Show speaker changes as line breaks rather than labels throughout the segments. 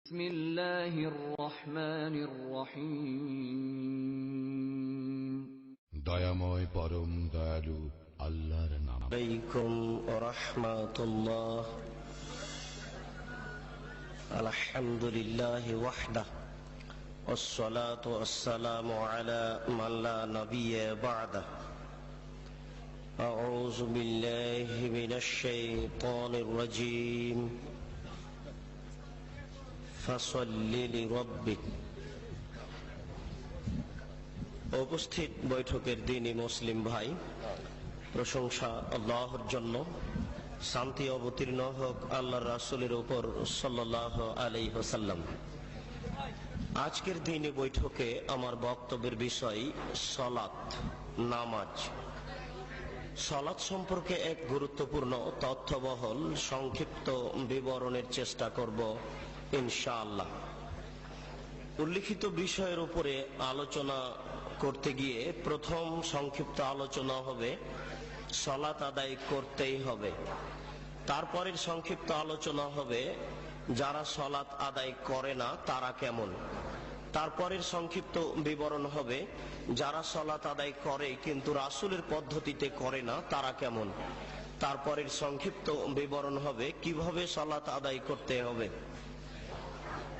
বিসমিল্লাহির রহমানির রহিম।
দয়াময় পরম দয়ালু আল্লাহর নাম।
আলাইকুম ওয়া রাহমাতুল্লাহ। আলহামদুলিল্লাহি ওয়াহদাহ ওয়াসসালাতু ওয়াসসালামু আলা মান লা নাবিয়্যা বা'দাহ। আউযু বিল্লাহি মিনাশ শাইতানির রাজীম। ফাসাল্লি লিরাব্বিক। উপস্থিত বৈঠকের দিনই মুসলিম ভাই, প্রশংসা আল্লাহর জন্য, শান্তি অবতীর্ণ হোক আল্লাহর রাসূলের উপর সাল্লাল্লাহু আলাইহি ওয়াসাল্লাম। আজকের দিনে বৈঠকে আমার বক্তব্যের বিষয় সালাত, নামাজ। সালাত সম্পর্কে এক গুরুত্বপূর্ণ তথ্যবহল সংক্ষিপ্ত বিবরণের চেষ্টা করব ইনশাআল্লাহ। উল্লিখিত বিষয়ের উপরে আলোচনা করতে গিয়ে প্রথম সংক্ষিপ্ত আলোচনা হবে সালাত আদায় করতেই হবে। তারপরের সংক্ষিপ্ত আলোচনা হবে যারা সালাত আদায় করে না তারা কেমন। তারপরের সংক্ষিপ্ত বিবরণ হবে যারা সালাত আদায় করে কিন্তু রাসূলের পদ্ধতিতে করে না তারা কেমন। তারপরের সংক্ষিপ্ত বিবরণ হবে কিভাবে সালাত আদায় করতে হবে।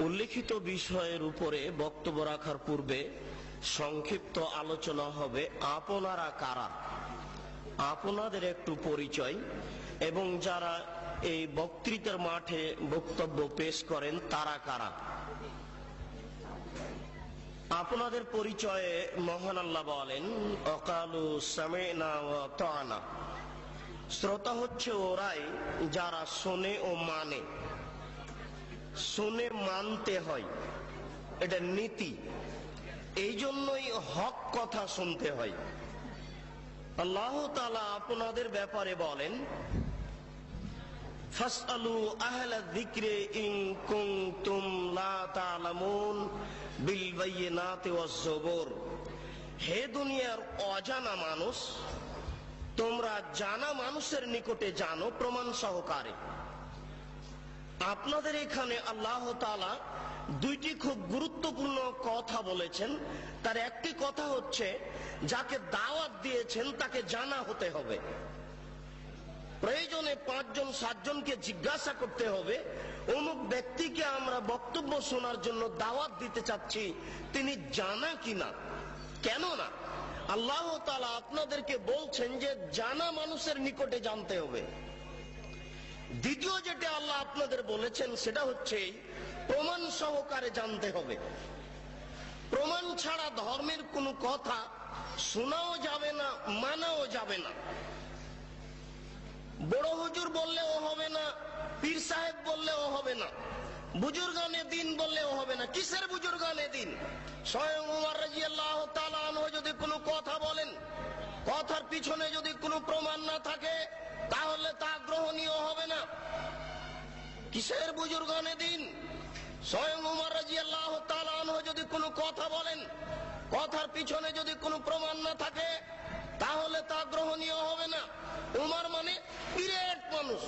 উল্লিখিত বিষয়ের উপরে বক্তব্য রাখার পূর্বে সংক্ষিপ্ত আলোচনা হবে আপনারা কারা, আপনাদের একটু পরিচয়, এবং যারা এই বক্তৃতার মাঠে বক্তব্য পেশ করেন তারা কারা। আপনাদের পরিচয়ে মহান আল্লাহ বলেন ওয়াকালু সামি'না ওয়া আতা'না। শ্রোতা হচ্ছে ওরাই যারা শোনে ও মানে। শুনে মানতে হয়, এটা নীতি। এই জন্যই হক কথা শুনতে হয়। আল্লাহ তাআলা আপনাদের ব্যাপারে বলেন ফাসআলু আহলা যিকরি ইন কুনতুম লা তা'লামুন বিল বায়িনাতি ওয়াজ জুবুর। হে দুনিয়ার অজানা মানুষ, তোমরা জানা মানুষের নিকটে জানো প্রমাণ সহকারে। আপনাদের এখানে আল্লাহ তাআলা দুইটি খুব গুরুত্বপূর্ণ কথা বলেছেন। তার একটি কথা হচ্ছে যাকে দাওয়াত দিয়েছেন তাকে জানা হতে হবে। প্রয়োজনে 5 জন 7 জনকে জিজ্ঞাসা করতে হবে অমুক ব্যক্তিকে আমরা বক্তব্য শোনার জন্য দাওয়াত দিতে চাচ্ছি, তিনি জানা কিনা। কেননা আল্লাহ তাআলা আপনাদেরকে বলছেন যে জানা মানুষের নিকটে জানতে হবে। দ্বিতীয় যেটা আল্লাহ আপনাদের বলেছেন সেটা হচ্ছে প্রমাণ সহকারে জানতে হবে। প্রমাণ ছাড়া ধর্মের কোনো কথা শোনাও যাবে না, মানাও যাবে না। বড় হুজুর বললেও হবে না, পীর সাহেব বললেও হবে না, বুজুর্গানে দিন বললেও হবে না। কিসের বুজুর্গানে দিন? স্বয়ং ওমর রাদিয়াল্লাহু তাআলা আনহু যদি কোনো কথা বলেন, কথার পিছনে যদি কোনো প্রমাণ না থাকে তাহলে তা গ্রহণীয় হবে না। কিসের বুজুর্গানে দিন? স্বয়ং ওমর রাদিয়াল্লাহু তাআলা আনহু যদি কোনো কথা বলেন, কথার পিছনে যদি কোনো প্রমাণ না থাকে তাহলে তা গ্রহণীয় হবে না। উমর মানে বিরাট মানুষ,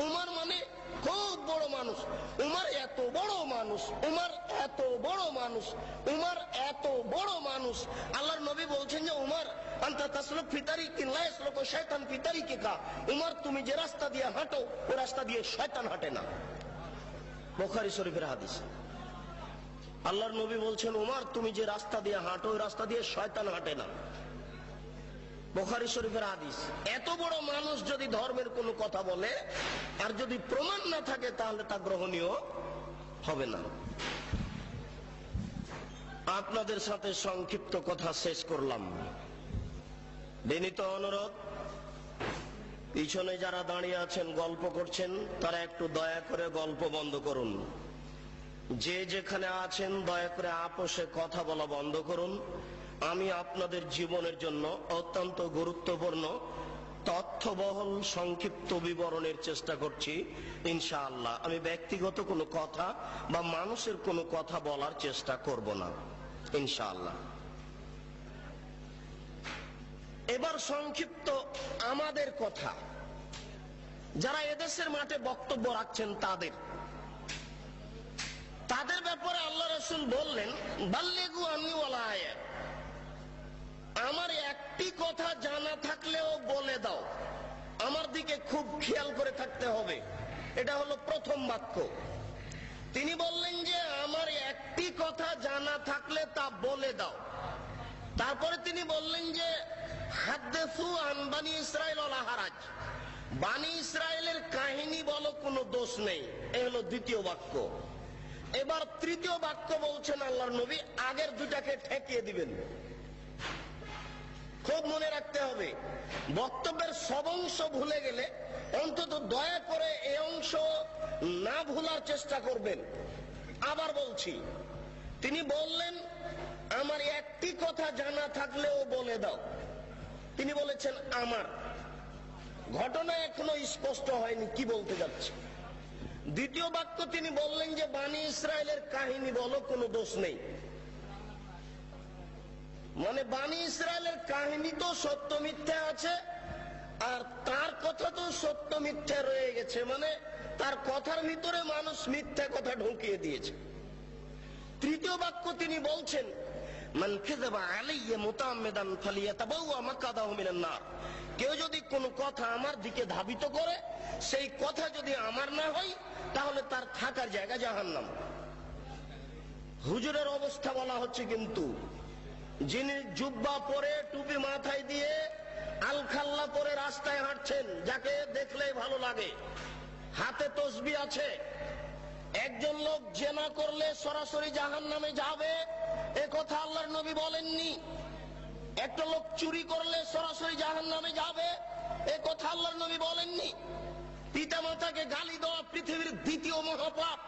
উমর মানে খুব বড় মানুষ, উমর এত বড় মানুষ, উমর এত বড় মানুষ, উমর এত বড় মানুষ। আল্লাহর নবী বলছেন যে উমর আনতা তাসলুক ফি তারিকিন লা ইয়াসলুকু শাইতান ফি তারিকিকা। উমর তুমি যে রাস্তা দিয়ে হাঁটো ওই রাস্তা দিয়ে শয়তান হাঁটে না। বুখারী শরীফের হাদিস। আল্লাহর নবী বলছেন উমর তুমি যে রাস্তা দিয়ে হাঁটো ওই রাস্তা দিয়ে শয়তান হাঁটে না। বুখারী শরীফের হাদিস। এত বড় মানুষ যদি ধর্মের কোনো কথা বলে আর যদি প্রমাণ না থাকে তাহলে তা গ্রহণীয় হবে না। আপনাদের সাথে সংক্ষিপ্ত কথা শেষ করলাম। বিনীত অনুরোধ, পিছনে যারা দাঁড়িয়ে আছেন গল্প করছেন তারা একটু দয়া করে গল্প বন্ধ করুন। যে যেখানে আছেন দয়া করে আপোষে কথা বলা বন্ধ করুন। আমি আপনাদের জীবনের জন্য অত্যন্ত গুরুত্বপূর্ণ তথ্যবহল সংক্ষিপ্ত বিবরণের চেষ্টা করছি ইনশাআল্লাহ। আমি ব্যক্তিগত কোনো কথা বা মানুষের কোনো কথা বলার চেষ্টা করব না ইনশাআল্লাহ। এবার সংক্ষিপ্ত আমাদের কথা, যারা এদেশের মাঠে বক্তব্য রাখছেন তাদের রাসূল বললেন, বাল্লিগু আন্নী ওয়ালা আয়া, আমার একটি কথা জানা থাকলেও বলে দাও, আমার দিকে খুব খেয়াল করে থাকতে হবে। এটা হলো প্রথম বাক্য। তিনি বললেন যে আমার একটি কথা জানা থাকলে তা বলে দাও। তারপরে তিনি বললেন যে হাদ্দিসু আন বানি ইসরাইল ওয়ালা হারাজ, বানি ইসরাইলের কাহিনী বলো, কোনো দোষ নেই। এ হলো দ্বিতীয় বাক্য। এবার তৃতীয় বাক্য বলছেন আল্লাহর নবী, আগের দুটাকে ঠেকিয়ে দিবেন। খুব মনে রাখতে হবে, বক্তব্যের সব অংশ ভুলে গেলে অন্তত দয়া করে এই অংশ না ভুলার চেষ্টা করবেন। আবার বলছি, তিনি বললেন আমার একটি কথা জানা থাকলেও বলে দাও। তিনি বলেছেন আমার, ঘটনা এখনো স্পষ্ট হয়নি কি বলতে যাচ্ছে। দ্বিতীয় বাক্য তিনি বললেন যে বানি ইসরায়েলের কাহিনী বলো, কোনো দোষ নেই। মানে বানি ইসরায়েলের কাহিনী তো সত্য মিথ্যা আছে, আর তার কথা তো সত্য মিথ্যা রয়ে গেছে, মানে তার কথার ভিতরে মানুষ মিথ্যা কথা ঢুকিয়ে দিয়েছে। তৃতীয় বাক্য তিনি বলছেন মান কাযাবা আলাইয়া মুতাআম্মিদান ফালিয়াতাবাওয়া মাকআদাহু মিনান নার, কেউ যদি কোনো কথা আমার দিকে ধাবিত করে, সেই কথা যদি আমার না হয়, তাহলে তার থাকার জায়গা জাহান্নাম। হুজুরের অবস্থা বলা হচ্ছে, কিন্তু যিনি জুব্বা পরে টুপি মাথায় দিয়ে আলখাল্লা পরে রাস্তায় হাঁটছেন, যাকে দেখলেই ভালো লাগে, হাতে তসবিহ আছে, একজন লোক জেনা করলে সরাসরি জাহান্নামে যাবে, এ কথা আল্লাহর নবী বলেননি। একটা লোক চুরি করলে সরাসরি জাহান্নামে যাবে, এ কথা আল্লাহর নবী বলেননি। পিতা মাতাকে গালি দেওয়া পৃথিবীর দ্বিতীয় মহাপাপ,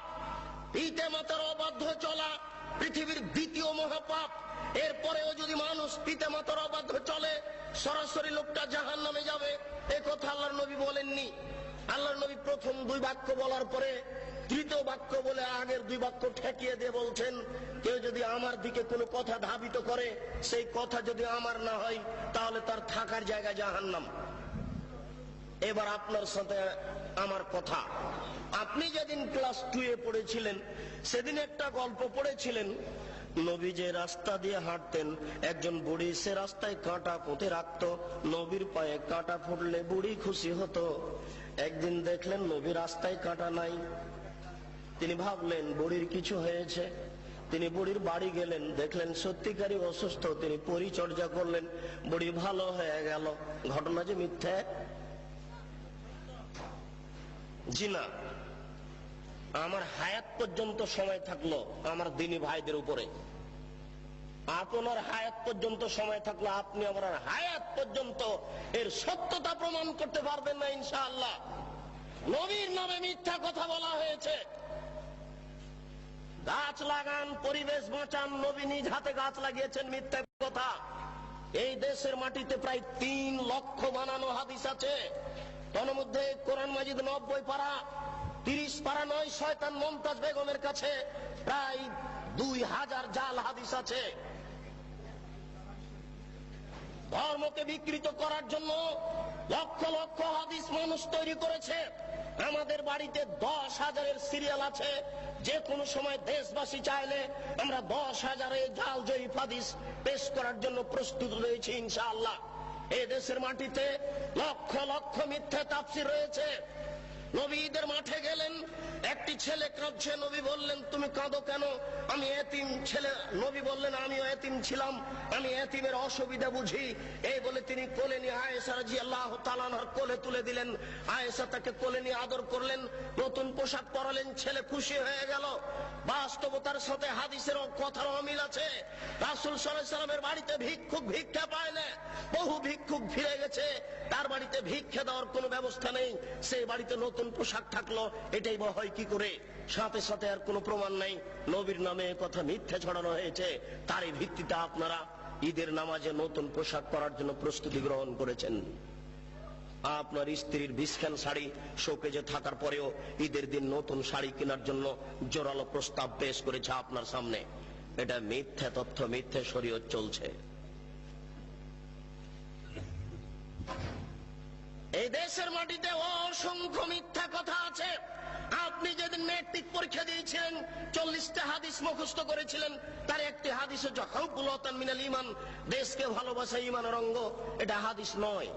পিতা মাতার অবাধ্য চলা পৃথিবীর দ্বিতীয় মহাপাপ। এরপরেও যদি মানুষ পিতা মাতার অবাধ্য চলে, সরাসরি লোকটা জাহান্নামে যাবে, এ কথা আল্লাহর নবী বলেননি। আল্লাহর নবী প্রথম দুই বাক্য বলার পরে তৃতীয় বাক্য বলে আগের দুই বাক্য ঠেকিয়ে দিয়ে বলছেন, কেউ যদি আমার দিকে কোনো কথা ধাবিত করে, সেই কথা যদি আমার না হয়, তাহলে তার থাকার জায়গা জাহান্নাম। এবার আপনার সাথে আমার কথা, আপনি যেদিন ক্লাস 2 এ পড়েছিলেন, সেদিন একটা গল্প পড়েছিলেন। নবী যে রাস্তা দিয়ে হাঁটতেন, একজন বুড়ি সে রাস্তায় কাঁটা পুঁতে রাখত, নবীর পায়ে কাঁটা ফুটলে বুড়ি খুশি হতো। একদিন দেখলেন নবী রাস্তায় কাঁটা নাই, তিনি ভাবলেন বুড়ির কিছু হয়েছে। তিনি বুড়ির বাড়ি গেলেন, দেখলেন সত্যিকারই অসুস্থ। তিনি পরিচর্যা করলেন, বুড়ি ভালো হয়ে গেল। ঘটনা যে মিথ্যা? জি না। আমার হায়াত পর্যন্ত সময় থাকলো আমার দিনী ভাইদের উপরে, আপনার হায়াত পর্যন্ত সময় থাকলো আপনি আমার হায়াত পর্যন্ত এর সত্যতা প্রমাণ করতে পারবেন না ইনশাআল্লাহ। নবীর নামে মিথ্যা কথা বলা হয়েছে। গাছ লাগান, পরিবেশ বাঁচান, নবী নিজ হাতে গাছ লাগিয়েছেন, মিথ্যা কথা। এই দেশের মাটিতে প্রায় 3 লক্ষ বানানো হাদিস আছে। তার মধ্যে কোরআন মাজিদ 90 পারা, 30 পারা নয়, শয়তান মুমতাজ বেগমের কাছে প্রায় 2000 জাল হাদিস আছে। ধর্মকে বিকৃত করার জন্য লক্ষ লক্ষ হাদিস মানুষ তৈরি করেছে। আমাদের বাড়িতে 10,000-এর সিরিয়াল আছে। যে কোনো সময় দেশবাসী চাইলে আমরা 10,000 জাল জয়ীফ হাদিস পেশ করার জন্য প্রস্তুত রয়েছি ইনশাআল্লাহ। এই দেশের মাটিতে লক্ষ লক্ষ মিথ্যা তাফসীর রয়েছে। নবী ঈদের মাঠে গেলেন, একটি ছেলে কাঁদছে। নবী বললেন তুমি কাঁদো কেন? আমি এতিম ছেলে। নবী বললেন আমিও এতিম ছিলাম, আমি এতিমের অসুবিধা বুঝি। এই বলে তিনি কোলে নিয়ে আয়েশা রাদিয়াল্লাহু তাআলা আনহার কোলে তুলে দিলেন। আয়েশা তাকে কোলে নিয়ে আদর করলেন, নতুন পোশাক পরালেন, ছেলে খুশি হয়ে গেল। বাস্তবতার সাথে হাদিসের কথার অমিল আছে। রাসূল সাল্লাল্লাহু আলাইহি সাল্লামের বাড়িতে ভিক্ষুক ভিক্ষা পায় না, বহু ভিক্ষুক ফিরে গেছে, তার বাড়িতে ভিক্ষা দেওয়ার কোনো ব্যবস্থা নেই। সেই বাড়িতে নতুন পোশাক থাকলো, এটাই বা হয় কি করে? সাথে সাথে আর কোনো প্রমাণ নাই, নবীর নামে কথা মিথ্যা ছড়ানো হয়েছে। তারই ভিত্তিতে আপনারা ঈদের নামাজে নতুন পোশাক পরার জন্য প্রস্তুতি গ্রহণ করেছেন। আপনার স্ত্রীর বিছখান শাড়ি শোকেজে থাকার পরেও ঈদের দিন নতুন শাড়ি কেনার জন্য জোরালো প্রস্তাব পেশ করেছে আপনার সামনে। এটা মিথ্যা তথ্য, মিথ্যা শরীয়ত চলছে। এই দেশের মাটিতে অসংখ্য মিথ্যা কথা আছে। আপনি যেদিন ম্যাট্রিক পরীক্ষা দিয়েছিলেন 40টা হাদিস মুখস্থ করেছিলেন, তার একটি হাদিস হচ্ছে হুব্বুল ওয়াতান মিনাল ঈমান, দেশকে ভালোবাসা ঈমানের অঙ্গ। এটা হাদিস নয়।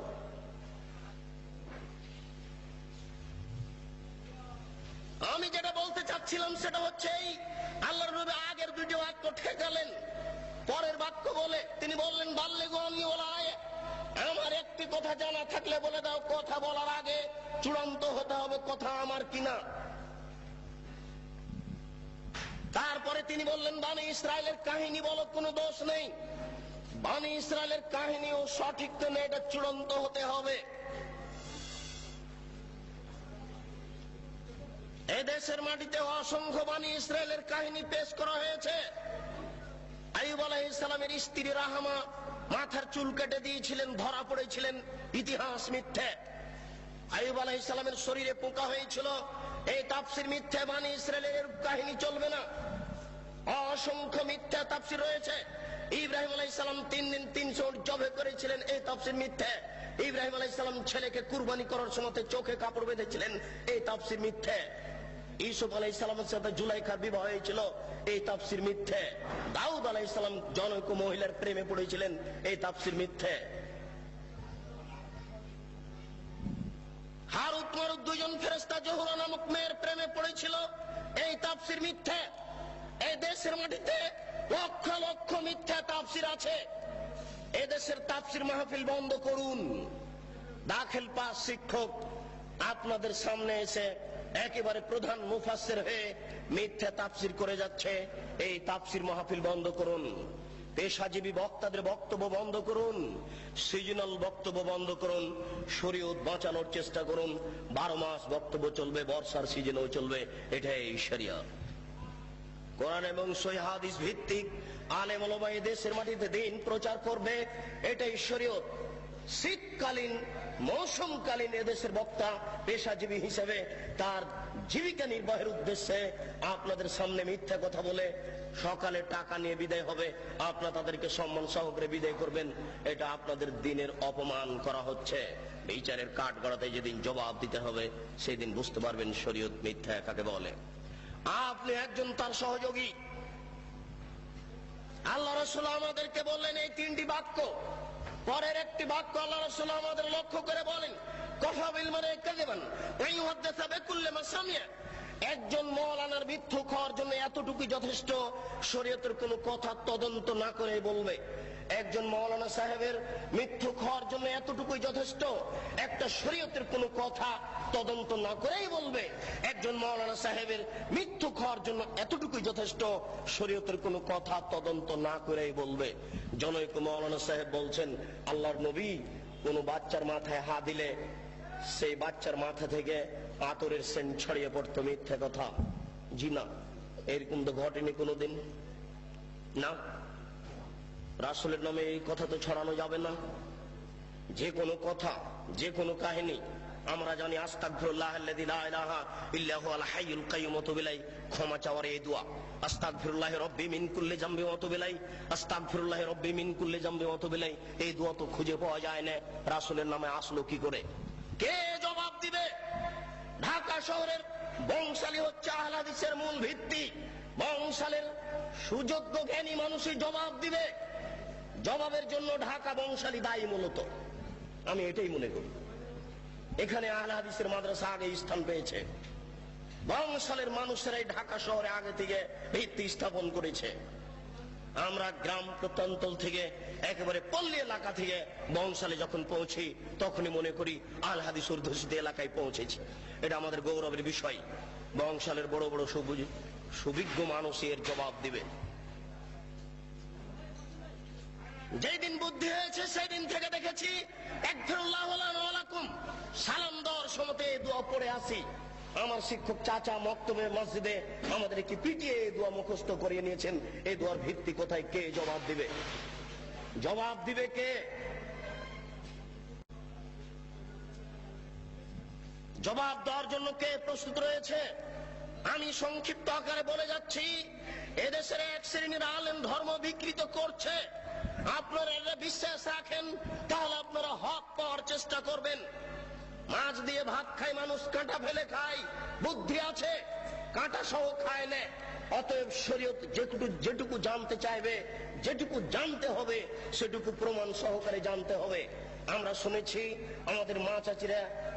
আমি যেটা বলতে চাচ্ছিলাম সেটা হচ্ছে এই, আল্লাহর নবী আগের দুটো বাক্য ঠেকালেন, পরের বাক্য বলে তিনি বললেন বাল্লিগু আন্নী ওয়ালা আয়া, আমার একটি কথা জানা থাকলে বলে দাও। কথা বলার আগে চূড়ান্ত হতে হবে কথা আমার কিনা। তারপরে তিনি বললেন বনী ইসরায়েলের কাহিনী বলো, কোনো দোষ নেই। বনী ইসরায়েলের কাহিনীও সঠিক কিনা এটা চূড়ান্ত হতে হবে। এই দেশের মাটিতে অসংখ্য বনী ইসরায়েলের কাহিনী পেশ করা হয়েছে। আইয়ুব আলাইহিস সালামের স্ত্রী রাহমা মাথার চুল কেটে দিয়েছিলেন, ধরা পড়েছিলেন, ইতিহাস মিথ্যে। আইয়ুব আলাইহিস সালামের শরীরে পোকা হয়েছিল, এই তাফসীর মিথ্যে। বনী ইসরায়েলের কাহিনী চলবে না। অসংখ্য মিথ্যা তাফসীর রয়েছে। ইব্রাহিম আলাইহিস সালাম 3 দিন 300 উট জবে করেছিলেন, এই তাফসীর মিথ্যে। ইব্রাহিম আলাইহিস সালাম ছেলেকে কুরবানি করার সময় চোখে কাপড় বেঁধেছিলেন, এই তাফসীর মিথ্যে। ইউসুফ আলাইহিস সালামের সাথে জুলাইখার বিবাহ হয়েছিল, এই তাফসীর মিথ্যে। দাউদ আলাইহিস সালাম জনৈক মহিলার প্রেমে পড়েছিলেন, এই তাফসীর মিথ্যে। হারুত মারুত দুইজন ফেরেশতা জোহরা নামক মেয়ের প্রেমে পড়েছিল, এই তাফসীর মিথ্যে। এই দেশের মাটিতে লক্ষ লক্ষ মিথ্যা তাফসীর আছে। এই দেশের তাফসীর মাহফিল বন্ধ করুন। দাখিল পাস শিক্ষক আপনাদের সামনে এসে একেবারে প্রধান মুফাসসির হয়ে মিথ্যা তাফসীর করে যাচ্ছে। এই তাফসীর মাহফিল বন্ধ করুন। পেশাজীবী বক্তাদের বক্তব্য বন্ধ করুন। সিজনাল বক্তব্য বন্ধ করুন। শরীয়ত বাঁচানোর চেষ্টা করুন। 12 মাস বক্তব্য চলবে, বর্ষার সিজনেও চলবে। এটাই শরিয়ত। কোরআন এবং সহিহ হাদিস ভিত্তিক আলেম ওলামা এই দেশের মাটিতে দিন প্রচার করবে, এটাই শরীয়ত। শীতকালীন মৌসুমকালীন এদেশের বক্তা পেশাজীবী হিসেবে তার জীবিকা নির্বাহের উদ্দেশ্যে আপনাদের সামনে মিথ্যা কথা বলে সকালে টাকা নিয়ে বিদায় হবে, আপনারা তাদেরকে সম্মান সহকারে বিদায় করবেন। এটা আপনাদের দিনের অপমান করা হচ্ছে। বিচারের কাঠ গড়াতে যেদিন জবাব দিতে হবে সেদিন বুঝতে পারবেন শরীয়ত মিথ্যা কাকে বলে। আপনি একজন তার সহযোগী। আল্লাহ রাসূল আমাদেরকে বললেন এই 3টি বাক্য। পরের একটি বাক্য আল্লাহ রাসূল আমাদের লক্ষ্য করে বলেন কাফা বিল মারই কাযিবান ওয়া ইউহাদ্দিসু বিকুল্লি মা সামিআ। একজন মাওলানার মিথ্যুক হওয়ার জন্য এতটুকুই যথেষ্ট, শরীয়তের কোনো কথা তদন্ত না করে বলবে। একজন মাওলানা সাহেবের মিথ্যুক হওয়ার জন্য এতটুকুই যথেষ্ট, একটা শরীয়তের কোনো কথা তদন্ত না করেই বলবে। একজন মাওলানা সাহেবের মিথ্যুক হওয়ার জন্য এতটুকুই যথেষ্ট, শরীয়তের কোনো কথা তদন্ত না করেই বলবে। জনৈক মাওলানা সাহেব বলছেন আল্লাহর নবী কোনো বাচ্চার মাথায় হাত দিলে সেই বাচ্চার মাথা থেকে আতরের সেন্ট ছড়িয়ে পড়তো, মিথ্যা কথা। জি না, এরকম তো ঘটেনি কোনোদিন। না, রাসূলের নামে এই কথা তো ছড়ানো যাবে না। যে কোনো কথা, যে কোনো কাহিনী আমরা জানি আস্তাগফিরুল্লাহাল্লাযী লা ইলাহা ইল্লা হুয়াল হাইয়ুল কাইয়্যুম ওয়া তুবু ইলাইহি, ক্ষমা চাওয়ার এই দোয়া। আস্তাগফিরুল্লাহি রাব্বি মিন কুল্লি যামবি ওয়া তুবু ইলাইহি, আস্তাগফিরুল্লাহি রাব্বি মিন কুল্লি যামবি ওয়া তুবু ইলাইহি। এই দোয়া তো খুঁজে পাওয়া যায় না, রাসূলের নামে আসলো কি করে? কে জবাব দিবে? ঢাকা শহরের বংশালী হচ্ছে আহলে হাদিসের মূল ভিত্তি। বংশালের সুযোগ্য জ্ঞানী মানুষই জবাব দিবে। জবাবের জন্য ঢাকা বংশালী দায়ী মূলত, আমি এটাই মনে করি। এখানে আহলে হাদিসের মাদ্রাসা আগে স্থান পেয়েছে। বংশালের মানুষেরাই ঢাকা শহরে আগে থেকে ভিত্তি স্থাপন করেছে। আমরা গ্রাম প্রত্যন্তল থেকে একেবারে পল্লী এলাকা থেকে বংশালে যখন পৌঁছি তখনই মনে করি আহলে হাদিস অধ্যুষিত এলাকায় পৌঁছেছি। এটা আমাদের গৌরবের বিষয়। বংশালের বড় বড় সুবিজ্ঞ মানুষ এর জবাব দিবে। যেই দিন বুদ্ধি হয়েছে সেই দিন থেকে দেখেছি একফিরুল্লাহ লানা ওয়া লাকুম সালাম দেওয়ার সময়তে এই দোয়া পড়ে আসি। আমার শিক্ষক চাচা মক্তবে মসজিদে আমাদেরকে পিটিয়ে এই দোয়া মুখস্থ করিয়ে নিয়েছেন। এই দোয়ার ভিত্তি কোথায়? কে জবাব দিবে? জবাব দিবে কে? জবাব দেওয়ার জন্য কে প্রস্তুত রয়েছে? আমি সংক্ষিপ্ত আকারে বলে যাচ্ছি, এদেশের এক শ্রেণীর আলেম ধর্ম বিকৃত করছে। আপনারা এটা বিশ্বাস রাখেন তাহলে আপনারা হক পাওয়ার চেষ্টা করবেন। মাছ দিয়ে ভাত খায় মানুষ, কাঁটা ফেলে খায়, বুদ্ধি আছে, কাঁটা সহ খায় না। অতএব শরীয়ত যেটুকু জানতে চাইবে, যেটুকু জানতে হবে, সেটুকু প্রমাণ সহকারে জানতে হবে। আমরা শুনেছি আমাদের মা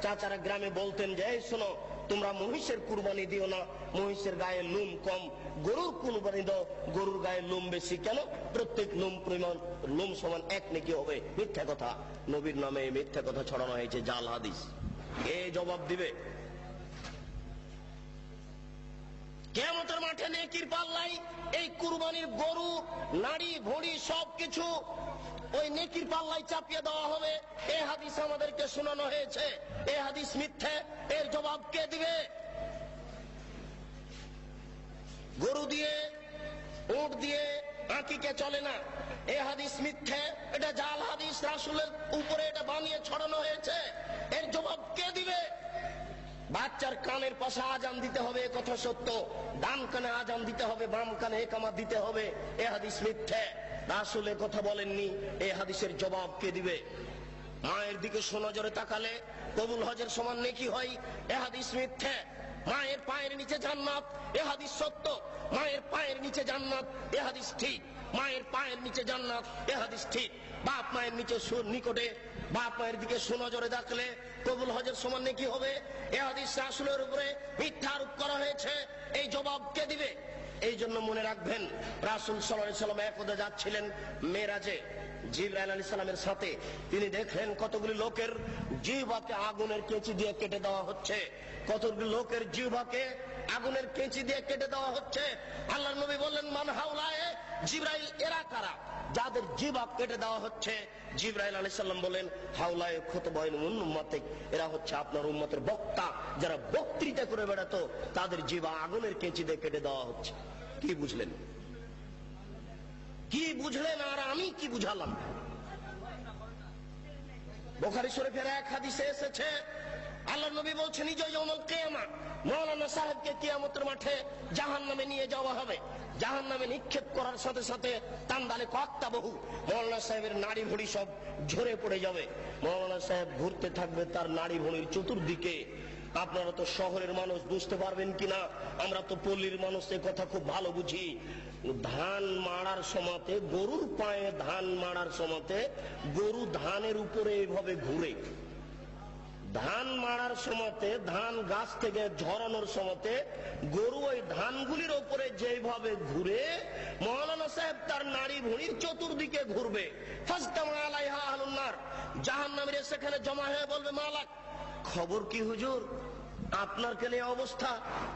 চাচারা গ্রামে বলতেন যে, এই শোনো, তোমরা মহিষের কুরবানি দিও না, মহিষের গায়ে লোম কম, গরুর কুরবানি দাও, গরুর গায়ে লোম বেশি। কেন? প্রত্যেক লোম সমান এক নেকি হবে। মিথ্যা কথা, নবীর নামে মিথ্যা কথা ছড়ানো হয়েছে, জাল হাদিস। এ জবাব দিবে কিয়ামতের মাঠে। নেকির পাল্লাই এই কুরবানির গরু, নাড়ি ভুঁড়ি সবকিছু ওই নেকির পাল্লাই চাপিয়ে দেওয়া হবে। এই হাদিস আমাদেরকে শোনানো হয়েছে, এই হাদিস মিথ্যে। এর জবাব কে দিবে? গরু দিয়ে, উট দিয়ে আকিকে চলে না, এই হাদিস মিথ্যে, এটা জাল হাদিস, রাসূলের উপরে এটা বানিয়ে ছড়ানো হয়েছে। এর জবাব কে দিবে? বাচ্চার কানের পাশে আজান দিতে হবে, এ কথা সত্য। ডান কানে আজান দিতে হবে, বাম কানে একামত দিতে হবে, এ হাদিস মিথ্যে। রাসূল এ কথা বলেননি। এই হাদিসের জবাব কে দিবে? মায়ের দিকে সোনজরে তাকালে কবুল হজের সমান নেকি হয়, এ হাদিস মিথ্যে। মায়ের পায়ের নিচে জান্নাত, এ হাদিস সত্য। মায়ের পায়ের নিচে জান্নাত, এ হাদিস ঠিক। মায়ের পায়ের নিচে জান্নাত, এ হাদিস ঠিক। বাপ মায়ের নিকটে, বাপ মায়ের দিকে সুনজরে দেখলে কবুল হজের সমান নেকি হবে, এ হাদিস রাসূলের উপরে মিথ্যা আরোপ করা হয়েছে। এই জবাব কে দিবে? এই জন্য মনে রাখবেন, রাসূল সাল্লাল্লাহু আলাইহি ওয়াসাল্লাম একদা যাচ্ছিলেন মেরাজে জিবরাইল আলাইহিস সালামের সাথে। তিনি দেখলেন কতগুলি লোকের জিহ্বাকে আগুনের কেঁচি দিয়ে কেটে দেওয়া হচ্ছে, কতগুলি লোকের জিহ্বাকে আগুনের কেঁচি দিয়ে কেটে দেওয়া হচ্ছে। আল্লাহর নবী বললেন, মান হাউলায়ে? জিবরাইল, এরা কারা যাদের জিহ্বা কেটে দেওয়া হচ্ছে? জিবরাইল আলাইহিস সালাম বলেন, হাউলায়ে খুতবাইন মিন উম্মতিক, এরা হচ্ছে আপনার উম্মতের বক্তা, যারা বক্তৃতা করে বেড়াতো, তাদের জিহ্বা আগুনের কেঁচি দিয়ে কেটে দেওয়া হচ্ছে। কি বুঝলেন? কি বুঝলেন? আর আমি কি বুঝালাম? বুখারী শরীফের এক হাদিসে এসেছে, আল্লাহর নবী বলছেন, ইয়াউমুল কিয়ামা, মাওলানা সাহেবকে কিয়ামতের মাঠে জাহান্নামে নিয়ে যাওয়া হবে। জাহান্নামে নিক্ষেপ করার সাথে সাথে তান্দালে কক্তা বহু, মাওলানা সাহেবের নাড়ি ভুঁড়ি সব ঝরে পড়ে যাবে। মাওলানা সাহেব ঘুরতে থাকবে তার নাড়ি ভুঁড়ির চতুর্দিকে। আপনারা তো শহরের মানুষ, বুঝতে পারবেন কিনা, আমরা তো পল্লীর মানুষ, এ কথা খুব ভালো বুঝি। ধান মাড়ার সময়তে, গরুর পায়ে ধান মাড়ার সময়তে গরু ধানের উপরে এইভাবে ঘুরে। ধান মাড়ার সময়তে, ধান গাছ থেকে ঝরানোর সময়তে গরু ওই ধানগুলির উপরে যেভাবে ঘুরে, মাওলানা সাহেব তার নাড়ি ভুঁড়ির চতুর্দিকে ঘুরবে। ফাজতামা আলাইহা আহলুন নার, জাহান্নামীরা সেখানে জমা হয়ে বলবে, মালাক, খবর কি হুজুর, আপনার কেন এই অবস্থা?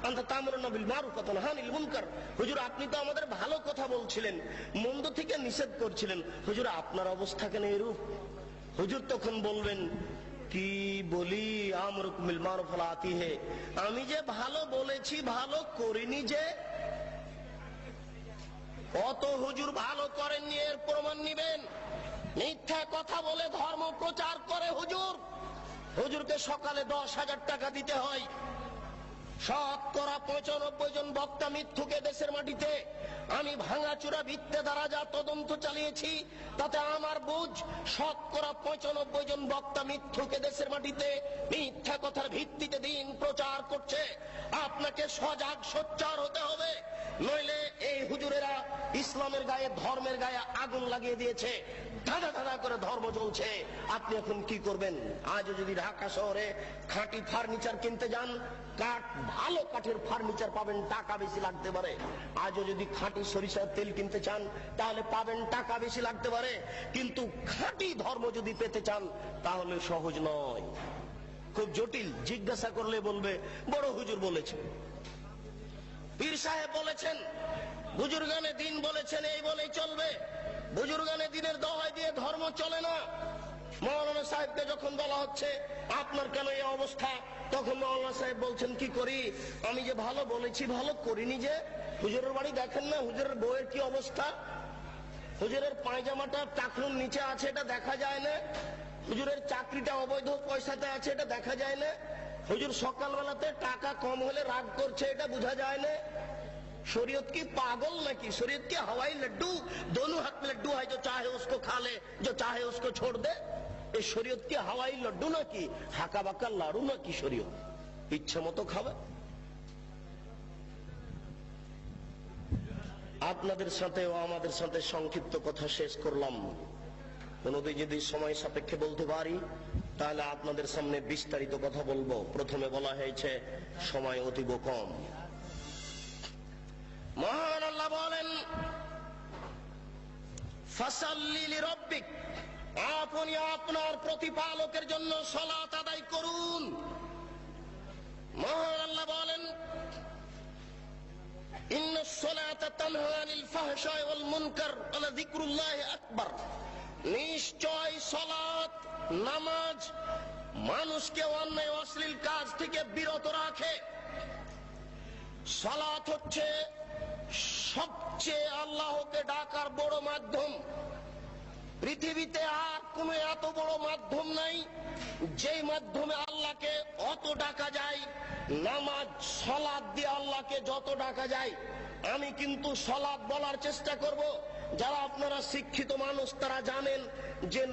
আনতা তা'মুরুনা বিল মারুফ ওয়া তানহানা আনিল মুনকার। হুজুর, আপনি তো আমাদের ভালো কথা বলছিলেন, মন্দ থেকে নিষেধ করছিলেন, হুজুর আপনার অবস্থা কেন এরূপ? হুজুর তখন বলবেন, কি বলি, আমরুকুম বিল মারুফ ওয়া লা আতিহি, আমি যে ভালো বলেছি ভালো করিনি যে। কত হুজুর ভালো করেননি, এর প্রমাণ নিবেন। মিথ্যা কথা বলে ধর্ম প্রচার করে হুজুর, হুজুরকে সকালে 10,000 টাকা দিতে হয়। শতকরা 95 জন বক্তা মিথ্যুকে দেশের মাটিতে আমি ভাঙাচুরা ভিত্তে দ্বারা যা তদন্ত চালিয়েছি, তাতে আমার বুঝ শতকরা 95 জন বক্তা মিথ্যুকে দেশের মাটিতে মিথ্যা কথার ভিত্তিতে দিন প্রচার করছে। আপনাকে সজাগ সোচ্চার হতে হবে, নইলে এই হুজুরেরা ইসলামের গায়ে, ধর্মের গায়ে আগুন লাগিয়ে দিয়েছে, ধাঁধা ধাঁধা করে ধর্ম চলছে। আপনি এখন কি করবেন? আজও যদি ঢাকা শহরে খাঁটি ফার্নিচার কিনতে যান, কাঠ, ভালো কাঠের ফার্নিচার পাবেন, টাকা বেশি লাগতে পারে। আজও যদি খাঁটি সরিষার তেল কিনতে চান, তাহলে পাবেন, টাকা বেশি লাগতে পারে। কিন্তু খাঁটি ধর্ম যদি পেতে চান, তাহলে সহজ নয়, খুব জটিল। জিজ্ঞাসা করলে বলবে বড় হুজুর বলেছেন, পীর সাহেব বলেছেন, বুজুর্গানে দিন বলেছেন, এই বলেই চলবে। বুজুর্গানে দিনের দোহাই দিয়ে ধর্ম চলে না। মাওলানা সাহেবকে যখন বলা হচ্ছে, আপনার কেন এই অবস্থা, তখন মাওলানা সাহেব বলছেন, কি করি, আমি যে ভালো বলেছি ভালো করিনি যে। হুজুরের বাড়ি দেখেন না, হুজুরের বউয়ের কি অবস্থা, হুজুরের পায়জামাটা টাকনুর নিচে আছে, এটা দেখা যায় না। হুজুরের চাকরিটা অবৈধ পয়সাতে আছে, এটা দেখা যায় না। হুজুর সকালবেলাতে টাকা কম হলে রাগ করছে, এটা বোঝা যায় না। शरीयत की पागल नहीं, शरीयत के हवाई लड्डू, दोनों हाथ में लड्डू है, जो चाहे उसको खा ले, जो चाहे उसको छोड़ दे। এই শরীয়ত কি হাওয়াই লড্ডু নাকি হাকা বাঁকা লাড়ু নাকি শরীয়ত? ইচ্ছা মতো খাবে। আপনাদের সাথে ও আমাদের সাথে সংক্ষিপ্ত কথা শেষ করলাম। কোনদিন যদি সময় সাপেক্ষে বলতে পারি তাহলে আপনাদের সামনে বিস্তারিত কথা বলবো। প্রথমে বলা হয়েছে সময় অতীব কম। মহান আল্লাহ বলেন, ফাসাল্লি লিরাব্বিক, আপনি আপনার প্রতিপালকের জন্য সালাত আদায় করুন। মহান আল্লাহ বলেন, ইন্নাস সালাতা তানহা আনিল ফাহশাই ওয়াল মুনকার ওয়া যিকরুল্লাহি আকবার। নিশ্চয় সালাত, নামাজ মানুষকে অন্যায় অশ্লীল কাজ থেকে বিরত রাখে। সালাত হচ্ছে সবচেয়ে আল্লাহকে ডাকার বড় মাধ্যম। পৃথিবীতে আর কোনো এত বড় মাধ্যম নাই যেই মাধ্যমে আল্লাহকে অত ডাকা যায়। নামাজ, সালাত দিয়ে আল্লাহকে যত ডাকা যায়। আমি কিন্তু সালাত বলার চেষ্টা করব। যারা আপনারা শিক্ষিত মানুষ তারা জানেন যে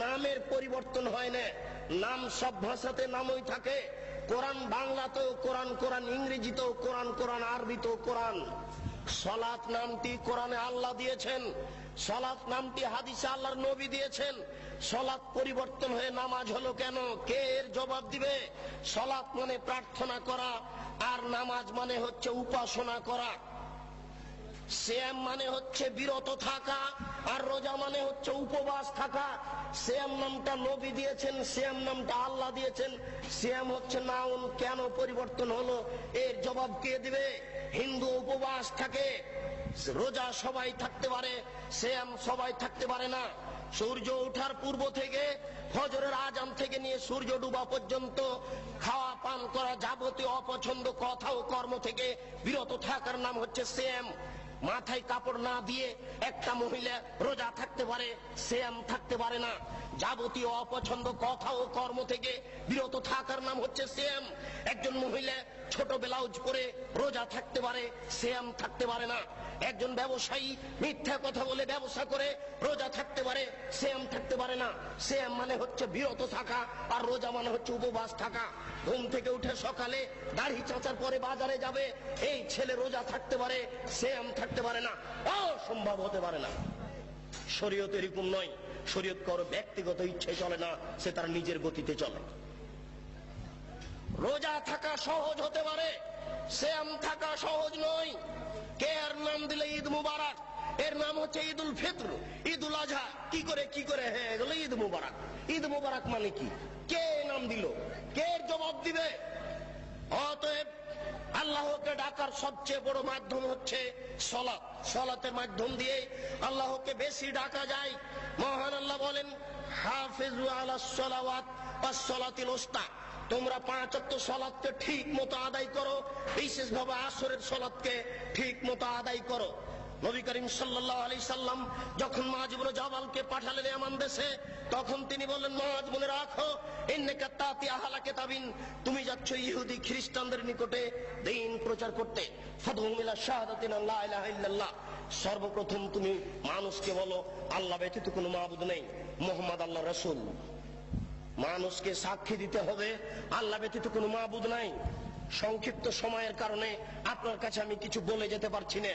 নামের পরিবর্তন হয় না। নাম সব ভাষাতে নামই থাকে। কোরআন বাংলাতেও কোরআন, কোরআন ইংরেজিতেও কোরআন, কোরআন আরবিতেও কোরআন। সালাত নামটি কোরআনে আল্লাহ দিয়েছেন, সালাত নামটি হাদিসে আল্লাহর নবী দিয়েছেন। সালাত পরিবর্তন হয়ে নামাজ হলো কেন? কে এর জবাব দিবে? সালাত মানে প্রার্থনা করা, আর নামাজ মানে হচ্ছে উপাসনা করা। সিয়াম মানে হচ্ছে বিরত থাকা, আর রোজা মানে হচ্ছে উপবাস থাকা। সিয়াম নামটা নবী দিয়েছেন, সিয়াম নামটা আল্লাহ দিয়েছেন। সিয়াম হচ্ছে নাউন, কেন পরিবর্তন হলো এর জবাব কে দিবে? হিন্দু উপবাস থাকে, রোজা সবাই থাকতে পারে, সিয়াম সবাই থাকতে পারে না। সূর্য ওঠার পূর্ব থেকে ফজরের আজান থেকে নিয়ে সূর্য ডুবা পর্যন্ত খাওয়া পান করা যাবতীয় অপছন্দ কথা ও কর্ম থেকে বিরত থাকার নাম হচ্ছে সিয়াম। মাথায় কাপড় না দিয়ে একটা মহিলা রোজা থাকতে পারে, সিয়াম থাকতে পারে না। যাবতীয় অপছন্দ কথা ও কর্ম থেকে বিরত থাকার নাম হচ্ছে সিয়াম। একজন মহিলা ছোট ব্লাউজ পরে রোজা থাকতে পারে, সিয়াম থাকতে পারে না। একজন ব্যবসায়ী মিথ্যা কথা বলে ব্যবসা করে রোজা থাকতে পারে, সিয়াম থাকতে পারে না। সিয়াম মানে হচ্ছে বিরত থাকা, আর রোজা মানে হচ্ছে উপবাস থাকা। ঘুম থেকে উঠে সকালে দাড়ি চাঁচার পরে বাজারে যাবে, এই ছেলে রোজা থাকতে পারে, সিয়াম থাকতে পারে না। অসম্ভব হতে পারে না। শরীয়ত এরকম নয়। শরীয়ত কারো ব্যক্তিগত ইচ্ছে চলে না, সে তার নিজের গতিতে চলে। রোজা থাকা সহজ হতে পারে, সিয়াম থাকা সহজ নয়। কে এর নাম দিলে ঈদ মুবারক, এর নাম হচ্ছে ঈদুল ফিত্র, ঈদুল আজহা। কি করে হয়ে গেল ঈদ মুবারক? ঈদ মুবারক মানে কি? কে নাম দিল? কে জবাব দিবে? অতএব আল্লাহকে ডাকার সবচেয়ে বড় মাধ্যম হচ্ছে সালাত। সালাতের মাধ্যম দিয়ে আল্লাহকে বেশি ডাকা যায়। মহান আল্লাহ বলেন, হাফিজু আলাস সালাওয়াত ওয়াস সালাতিল উস্তা। তোমরা 5 ওয়াক্ত সালাতকে ঠিক মতো আদায় করো, বিশেষভাবে আসরের সালাতকে ঠিক মতো আদায় করো। নবী করিম সাল্লাল্লাহু আলাইহি সাল্লাম যখন মুআয ইবনে জাবালকে পাঠালেন ইয়ামান দেশে, তখন তিনি বললেন, মুআয মনে রাখো, ইন্নাকা তাতি আহলা কিতাবিন, তুমি যাচ্ছ ইহুদি খ্রিস্টানদের নিকটে দ্বীন প্রচার করতে। ফাদহুম ইলা শাহাদাতি লা ইলাহা ইল্লাল্লাহ, সর্বপ্রথম তুমি মানুষকে বলো আল্লাহ ব্যতীত কোনো মাবুদ নেই, মুহাম্মদ আল্লাহর রাসূল। মানুষকে সাক্ষী দিতে হবে আল্লাহ ব্যতীত কোনো মাবুদ নাই। সংক্ষিপ্ত সময়ের কারণে আপনার কাছে আমি কিছু বলে যেতে পারছি না।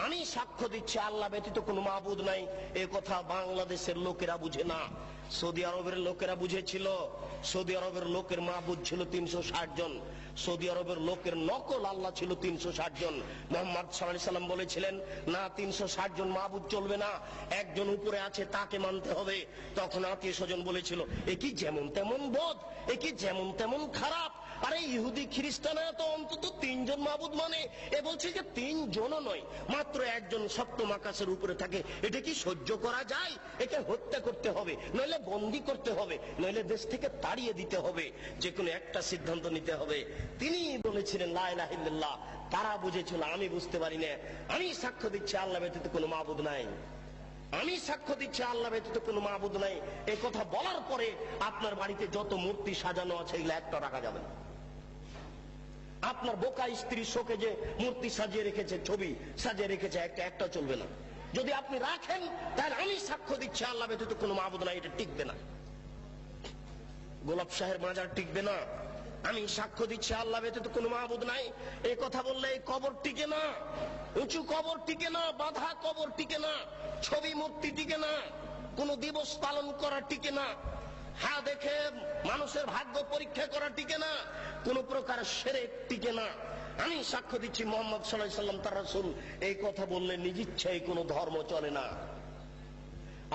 আমি সাক্ষ্য দিচ্ছি আল্লাহ ব্যতীত কোনো মাবুদ নাই। এ কথা বাংলাদেশের লোকেরা বুঝে না, সৌদি আরবের লোকেরা বুঝেছিল। সৌদি আরবের লোকের মাবুদ ছিল 360 জন। সৌদি আরবের লোকের নকল আল্লাহ ছিল 360 জন। মুহাম্মদ সাল্লাল্লাহু আলাইহি সাল্লাম বলেছিলেন, না 360 জন মাবুদ চলবে না, একজন উপরে আছে তাকে মানতে হবে। তখন আত্মীয় স্বজন বলেছিল, এ কি যেমন তেমন বোধ, এ কি যেমন তেমন খারাপ। আরে ইহুদি খ্রিস্টানরা তো অন্তত 3 জন মাবুদ মানে, এ বলছে যে 3 জনও নয়, মাত্র একজন সপ্তম আকাশের উপরে থাকে। এটা কি সহ্য করা যায়? একে হত্যা করতে হবে, নইলে বন্দী করতে হবে, নইলে দেশ থেকে তাড়িয়ে দিতে হবে। যে কোনো একটা সিদ্ধান্ত নিতে হবে। তিনি বলেছিলেন লা ইলাহা ইল্লাল্লাহ। তারা বুঝেছিল, আমি বুঝতে পারি না। আমি সাক্ষ্য দিচ্ছি আল্লাহ ব্যতীত কোনো মাবুদ নাই। আমি সাক্ষ্য দিচ্ছি আল্লাহ ব্যতীত কোনো মাবুদ নাই। এই কথা বলার পরে আপনার বাড়িতে যত মূর্তি সাজানো আছে এগুলো একটা রাখা যাবে না। আপনার বোকা স্ত্রী শোকে যে মূর্তি সাজিয়ে রেখেছে, ছবি সাজিয়ে রেখেছে, একটা চলবে না। যদি আপনি রাখেন তাহলে আমি সাক্ষ্য দিচ্ছি আল্লাহ ব্যতীত কোনো মাবুদ নাই, এটা টিকবে না। গোলাপ শাহের মাজার টিকবে না। আমি সাক্ষ্য দিচ্ছি আল্লাহ ব্যতীত কোনো মাবুদ নাই, এই কথা বললে এই কবর টিকে না, উঁচু কবর টিকে না, বাঁধা কবর টিকে না, ছবি মূর্তি টিকে না, কোন দিবস পালন করা টিকে না, হ্যাঁ দেখে মানুষের ভাগ্য পরীক্ষা করা টিকে না, কোন প্রকার শিরক টিকে না। আমি সাক্ষ্য দিচ্ছি মুহাম্মদ সাল্লাল্লাহু আলাইহি ওয়াসাল্লাম তার রাসূল, এই কথা বললে নিজ ইচ্ছায় কোনো ধর্ম চলে না।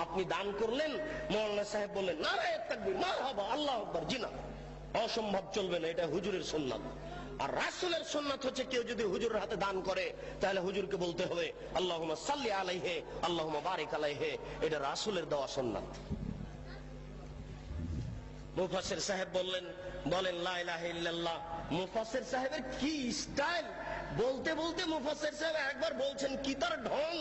আপনি দান করলেন, মাওলানা সাহেব বললেন নারায়ে তাকবীর, মারহাবা, আল্লাহু আকবার, জি না, অসম্ভব চলবে না, এটা হুজুরের সুন্নাত। আর রাসূলের সুন্নাত হচ্ছে কেউ যদি হুজুরের হাতে দান করে তাহলে হুজুরকে বলতে হবে আল্লাহুম্মা সাল্লি আলাইহি আল্লাহুম্মা বারিক আলাইহি, এটা রাসূলের দেওয়া সুন্নাত। মুফাসসির সাহেব বলেন লা ইলাহা ইল্লাল্লাহ। মুফাসসির সাহেবের কি স্টাইল, বলতে বলতে মুফাসসির সাহেব একবার বলছেন কি তার ঢং,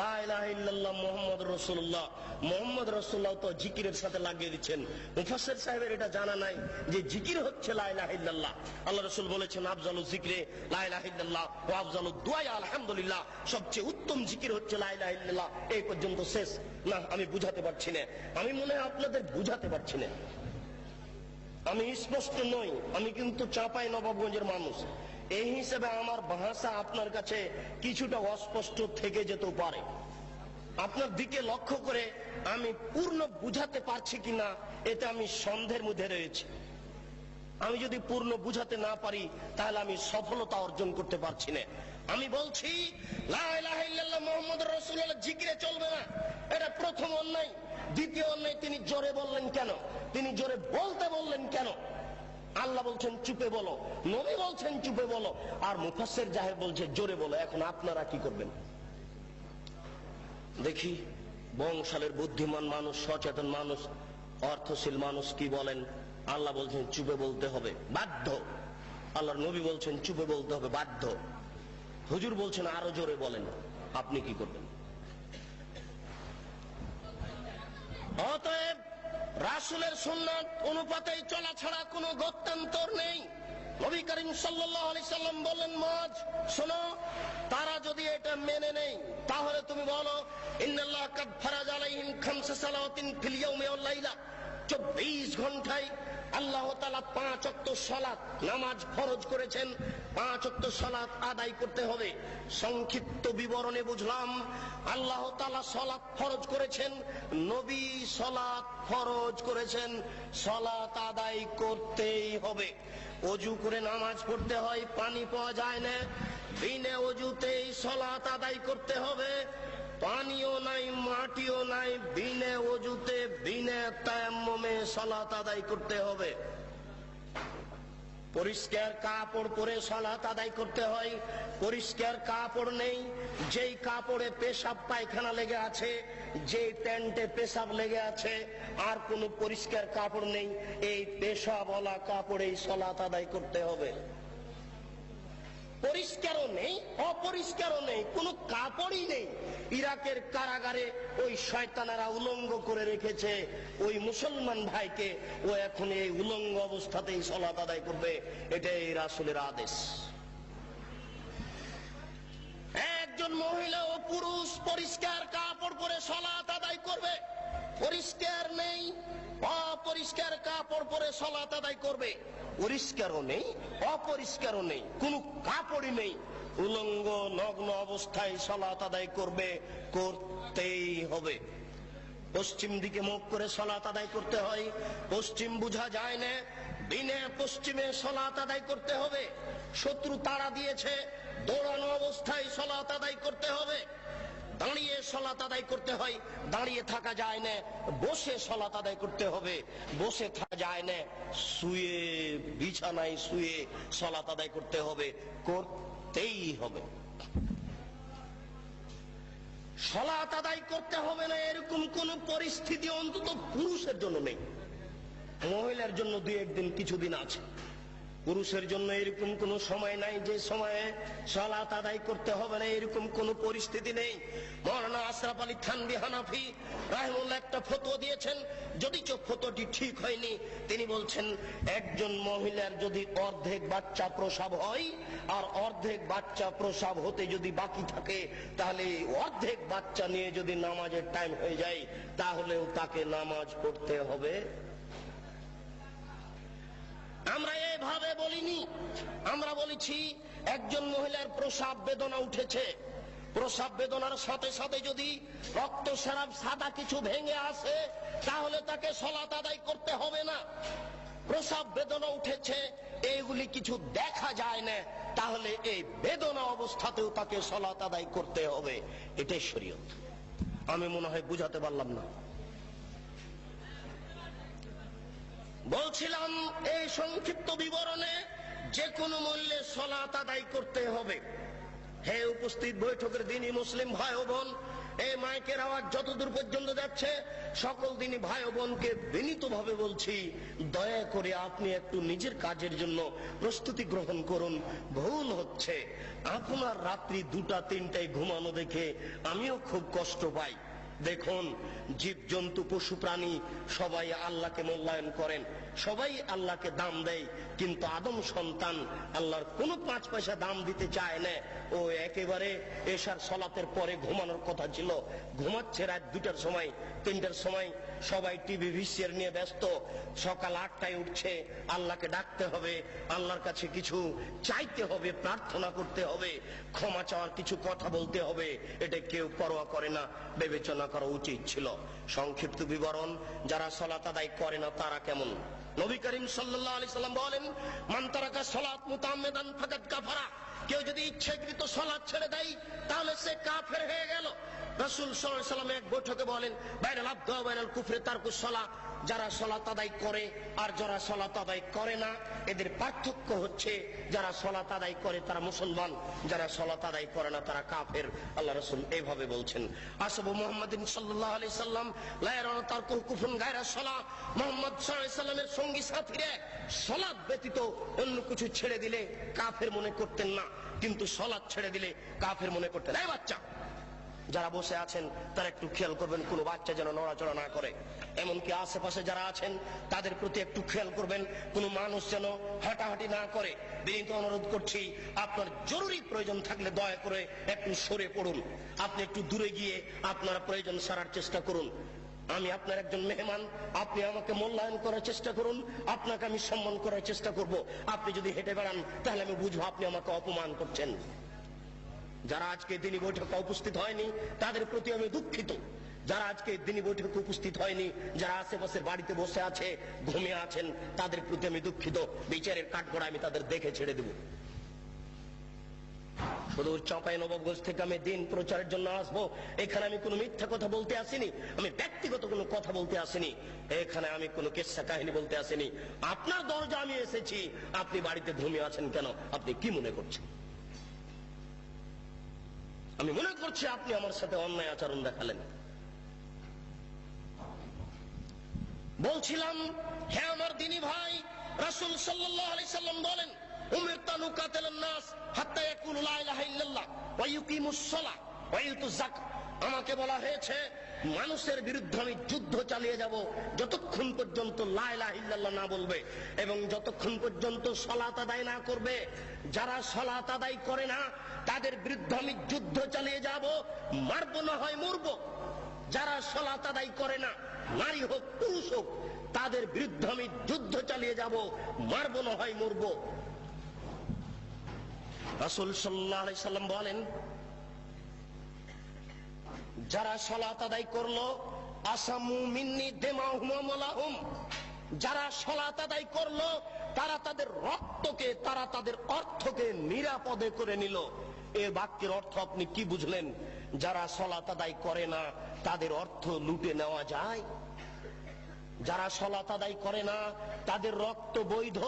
লা ইলাহা ইল্লাল্লাহ মুহাম্মাদুর রাসূলুল্লাহ, মুহাম্মদ রাসূলুল্লাহ তো জিকিরের সাথে লাগিয়ে দিচ্ছেন। মুফাসসির সাহেবের এটা জানা নাই যে জিকির হচ্ছে লা ইলাহা ইল্লাল্লাহ। আল্লাহ রাসূল বলেছেন আফজালুজ জিকরে লা ইলাহা ইল্লাল্লাহ ওয়া আফজালুদ দুআ আলহামদুলিল্লাহ, সবচেয়ে উত্তম জিকির হচ্ছে লা ইলাহা ইল্লাল্লাহ। এই পর্যন্ত শেষ। না, আমি বুঝাতে পারছি না, আমি মনে হয় আপনাদের বুঝাতে পারছি না, আমি স্পষ্ট নই, আমি কিন্তু চাঁপাই নবাবগঞ্জের মানুষ, এই হিসেবে আমার ভাষা আপনার কাছে কিছুটা অস্পষ্ট থেকে যেতে পারে। আপনার দিকে লক্ষ্য করে আমি পূর্ণ বুঝাতে পারছি কিনা এতে আমি সন্দেহের মধ্যে রয়েছি। আমি যদি পূর্ণ বুঝাতে না পারি তাহলে আমি সফলতা অর্জন করতে পারছি না। আমি বলছি লা ইলাহা ইল্লাল্লাহ মুহাম্মাদুর রাসূলুল্লাহ জিকিরে চলবে না, এটা প্রথম অন্যায়। দ্বিতীয় অন্যায়, তিনি জোরে বললেন কেন, তিনি জোরে বলতে বললেন কেন? আল্লাহ বলছেন চুপে বলো, নবী বলছেন চুপে বলো, আর মুফাসসির সাহেব বলছে জোরে বলো। এখন আপনারা কি করবেন দেখি? বংশালের বুদ্ধিমান মানুষ, সচেতন মানুষ, অর্থশীল মানুষ কি বলেন? আল্লাহ বলছেন চুপে বলতে হবে, বাধ্য। আল্লাহর নবী বলছেন চুপে বলতে হবে, বাধ্য। হুজুর বলছেন আরো জোরে বলেন, আপনি কি করবেন? অতএব রাসূলের সুন্নাত অনুপাতেই চলা ছাড়া কোনো গত্যন্তর নেই। নবী করিম সাল্লাল্লাহু আলাইহি সাল্লাম বলেন মুআজ, শোনো, তারা যদি এটা মেনে নেই তাহলে তুমি বলো ইন্নাল্লাহ কাদ ফারাজা আলাইহিম খামসা সালাওয়াতিন ফিল ইয়াউমি ওয়াল লাইলা, 24 ঘন্টায় আল্লাহ তাআলা 5 ওয়াক্ত সালাত নামাজ ফরজ করেছেন। 5 ওয়াক্ত সালাত আদায় করতে হবে। সংক্ষিপ্ত বিবরণে বুঝলাম আল্লাহ তাআলা সালাত ফরজ করেছেন, নবী সালাত ফরজ করেছেন, সালাত আদায় করতেই হবে। ওযু করে নামাজ পড়তে হয়, পানি পাওয়া যায় না, বিনা ওযুতেই সালাত আদায় করতে হবে। পানিও নাই, মাটিও নাই, বিনা ওযুতে বিনা তায়াম্মুমে সালাত আদায় করতে হবে। পরিষ্কার কাপড় পরে সালাত আদায় করতে হয়। পরিষ্কার কাপড় নেই, যেই কাপড়ে পেশাব পায়খানা লেগে আছে, যে প্যান্টে পেশাব লেগে আছে, আর কোনো পরিষ্কার কাপড় নেই, এই পেশাবওয়ালা কাপড়েই সালাত আদায় করতে হবে। পরিষ্কারও নেই, অপরিষ্কারও নেই, কোনো কাপড়ই নেই। ইরাকের কারাগারে ওই শয়তানেরা উলঙ্গ করে রেখেছে ওই মুসলমান ভাইকে, ও এখন এই উলঙ্গ অবস্থাতেই সালাত আদায় করবে, এটাই রাসূলের আদেশ। একজন মহিলা ও পুরুষ পরিষ্কার কাপড় পরে সালাত আদায় করবে। পরিষ্কার নেই, অপরিষ্কার কাপড় পরে সালাত আদায় করবে। পরিষ্কারও নেই, অপরিষ্কারও নেই, কোনো কাপড়ই নেই, উলঙ্গ নগ্ন অবস্থায় সালাত আদায় করবে, করতেই হবে। পশ্চিম দিকে মুখ করে সালাত আদায় করতে হয়। পশ্চিম বুঝা যায় না, বিনা পশ্চিমে সালাত আদায় করতে হবে। শত্রু তাড়া দিয়েছে, দৌড়ানো অবস্থায় সালাত আদায় করতে হবে। দাঁড়িয়ে সালাত আদায় করতে হয়, দাঁড়িয়ে থাকা যায় না, বসে সালাত আদায় করতে হবে। বসে থাকা যায় না, শুয়ে, বিছানায় শুয়ে সালাত আদায় করতে হবে, করতেই হবে। সালাত আদায় করতে হবে না এরকম কোন পরিস্থিতি অন্তত পুরুষের জন্য নেই। মহিলার জন্য দুই একদিন কিছুদিন আছে। পুরুষের জন্য এরকম কোন সময় নাই যে সময়ে সালাত আদায় করতে হবে না, এরকম কোন পরিস্থিতি নেই। মাওলানা আশরাফ আলী থানভী হানাফি রাহিমাহুল্লাহ একটা ফতোয়া দিয়েছেন, যদিও ফতোয়াটি ঠিক হয়নি। তিনি বলছেন একজন মহিলার যদি অর্ধেক বাচ্চা প্রসব হয় আর অর্ধেক বাচ্চা প্রসব হতে যদি বাকি থাকে, তাহলে অর্ধেক বাচ্চা নিয়ে যদি নামাজের টাইম হয়ে যায় তাহলেও তাকে নামাজ পড়তে হবে। আমরা এভাবে বলিনি, আমরা বলেছি একজন মহিলার প্রসব বেদনা উঠেছে, প্রসব বেদনার সাথে সাথে যদি রক্তস্রাব সাদা কিছু ভেঙে আসে তাহলে তাকে সালাত আদায় করতে হবে না। প্রসব বেদনা উঠেছে এইগুলি কিছু দেখা যায় না, তাহলে এই বেদনা অবস্থাতেও তাকে সালাত আদায় করতে হবে। এটাই শরীয়ত। আমি মনে হয় বুঝাতে পারলাম না। বলছিলাম এই সংক্ষিপ্ত বিবরণে যে কোনো মূল্যে সালাত আদায় করতে হবে। হে উপস্থিত বৈঠকের দিনই মুসলিম ভাই ও বোন, এই মাইকের আওয়াজ যতদূর পর্যন্ত যাচ্ছে সকল দিনই ভাই ও বোনকে বিনীতভাবে বলছি, দয়া করে আপনি একটু নিজের কাজের জন্য প্রস্তুতি গ্রহণ করুন। ভুল হচ্ছে, আপনার রাত্রি 2টা-3টায় ঘুমানো দেখে আমিও খুব কষ্ট পাই। দেখুন, জীবজন্তু পশু প্রাণী সবাই আল্লাহকে মূল্যায়ন করেন, সবাই আল্লাহকে দাম দেয়, কিন্তু আদম সন্তান আল্লাহর কোনো 5 পয়সা দাম দিতে চায় না। ও একেবারে এশার সালাতের পরে ঘুমানোর কথা ছিল, ঘুমাচ্ছে রাত 2টার সময় 3টার সময়, সবাই টিভি ভিসিআর নিয়ে ব্যস্ত। সকাল 8টায় উঠছে, আল্লাহকে ডাকতে হবে, আল্লাহর কাছে কিছু চাইতে হবে, প্রার্থনা করতে হবে, ক্ষমা চাওয়ার কিছু কথা বলতে হবে। এটা কেউ পরোয়া করে না, বিবেচনা করা উচিত ছিল। সংক্ষিপ্ত বিবরণ, যারা সালাত আদায় করে না তারা কেমন? নবী করিম সাল্লাল্লাহু আলাইহি সাল্লাম বলেন, মান তারাকা সালাত মুতাআম্মিদান ফাকাদ কাফারা। কেউ যদি ইচ্ছাকৃত সালাত ছেড়ে দেয় তাহলে সে কাফের হয়ে গেল। রাসূল সাল্লাল্লাহু আলাইহি সাল্লাম এক বৈঠকে বলেন, বাইনাল আবদি ওয়া বাইনাল কুফরি তারকুস সালাত। যারা সালাত আদায় করে আর যারা সালাত আদায় করে না এদের পার্থক্য হচ্ছে, যারা সালাত আদায় করে তারা মুসলমান, যারা সালাত আদায় করে না তারা কাফের। আল্লাহ রাসূল এইভাবে বলছেন। আসহাবু মুহাম্মাদিন সাল্লাল্লাহু আলাইহি সাল্লাম লা ইয়ারাউনা তারকুল কুফরুন গায়রা সালাত। মুহাম্মদ সাল্লাল্লাহু আলাইহি সাল্লামের সঙ্গী সাথীরা সালাত ব্যতীত অন্য কিছু ছেড়ে দিলে কাফের মনে করতেন না, কিন্তু সালাত ছেড়ে দিলে কাফের মনে করতেন। এই বাচ্চা যারা বসে আছেন তারা একটু খেয়াল করবেন, কোনো বাচ্চা যেন নড়াচড়া না করে। এমনকি আশেপাশে যারা আছেন তাদের প্রতি একটু খেয়াল করবেন, কোনো মানুষ যেন হাঁটাহাঁটি না করে। বিনীত অনুরোধ করছি, আপনার জরুরি প্রয়োজন থাকলে দয়া করে একটু সরে পড়ুন, আপনি একটু দূরে গিয়ে আপনার প্রয়োজন সারার চেষ্টা করুন। আমি আপনার একজন মেহমান, আপনি আমাকে মূল্যায়ন করার চেষ্টা করুন, আপনাকে আমি সম্মান করার চেষ্টা করব। আপনি যদি হেঁটে বেড়ান তাহলে আমি বুঝবো আপনি আমাকে অপমান করছেন। যারা আজকে দিনী বৈঠকে উপস্থিত হয়নি তাদের প্রতি আমি দুঃখিত। যারা আজকে দিনী বৈঠকে উপস্থিত হয়নি, যারা আশেপাশের বাড়িতে বসে আছে, ঘুমিয়ে আছেন, তাদের প্রতি আমি দুঃখিত। বিচারের কাঠগড়া আমি তাদের দেখে ছেড়ে দেব। শুধু চাঁপাইনবাবগঞ্জ থেকে আমি দিন প্রচারের জন্য আসবো, এখানে আমি কোনো মিথ্যা কথা বলতে আসিনি, আমি ব্যক্তিগত কোনো কথা বলতে আসিনি, এখানে আমি কোনো কিস্সা কাহিনী বলতে আসিনি। আপনার দরজা আমি এসেছি, আপনি বাড়িতে ঘুমিয়ে আছেন কেন? আপনি কি মনে করছেন? আমি মনে করছি আপনি আমার সাথে অন্যায় আচরণ দেখালেন। বলছিলাম, হে আমার দিনী ভাই, রাসূল সাল্লাল্লাহু আলাইহি সাল্লাম বলেন, উমিরতু আন উকাতিলান নাস হাত্তা ইয়াকুলু লা ইলাহা ইল্লাল্লাহ ওয়া ইউকিমুস সালাহ ওয়া ইউতুজ যাকাত। আমাকে বলা হয়েছে মানুষের বিরুদ্ধে আমি যুদ্ধ চালিয়ে যাব যতক্ষণ পর্যন্ত লা ইলাহা ইল্লাল্লাহ না বলবে এবং যতক্ষণ পর্যন্ত সালাত আদায় না করবে। যারা সালাত আদায় করে না তাদের বিরুদ্ধে আমি যুদ্ধ চালিয়ে যাব, মারবো না হয় মরবো। যারা সালাত আদায় করে না, নারী হোক পুরুষ হোক, তাদের বিরুদ্ধে আমি যুদ্ধ চালিয়ে যাব, মারবো না হয় মরবো। রাসূল সাল্লাল্লাহু আলাইহি সাল্লাম বলেন, যারা সালাত আদায় করলো আসামু মিন্নি দিমাহুম ওয়া মালাহুম, যারা সালাত আদায় করলো তারা তাদের রক্তকে, তারা তাদের অর্থকে নিরাপদে করে নিল। এই বাক্যের অর্থ আপনি কি বুঝলেন? যারা সালাত আদায় করে না তাদের অর্থ লুটে নেওয়া যায়, যারা সালাত আদায় করে না তাদের রক্ত বৈধ।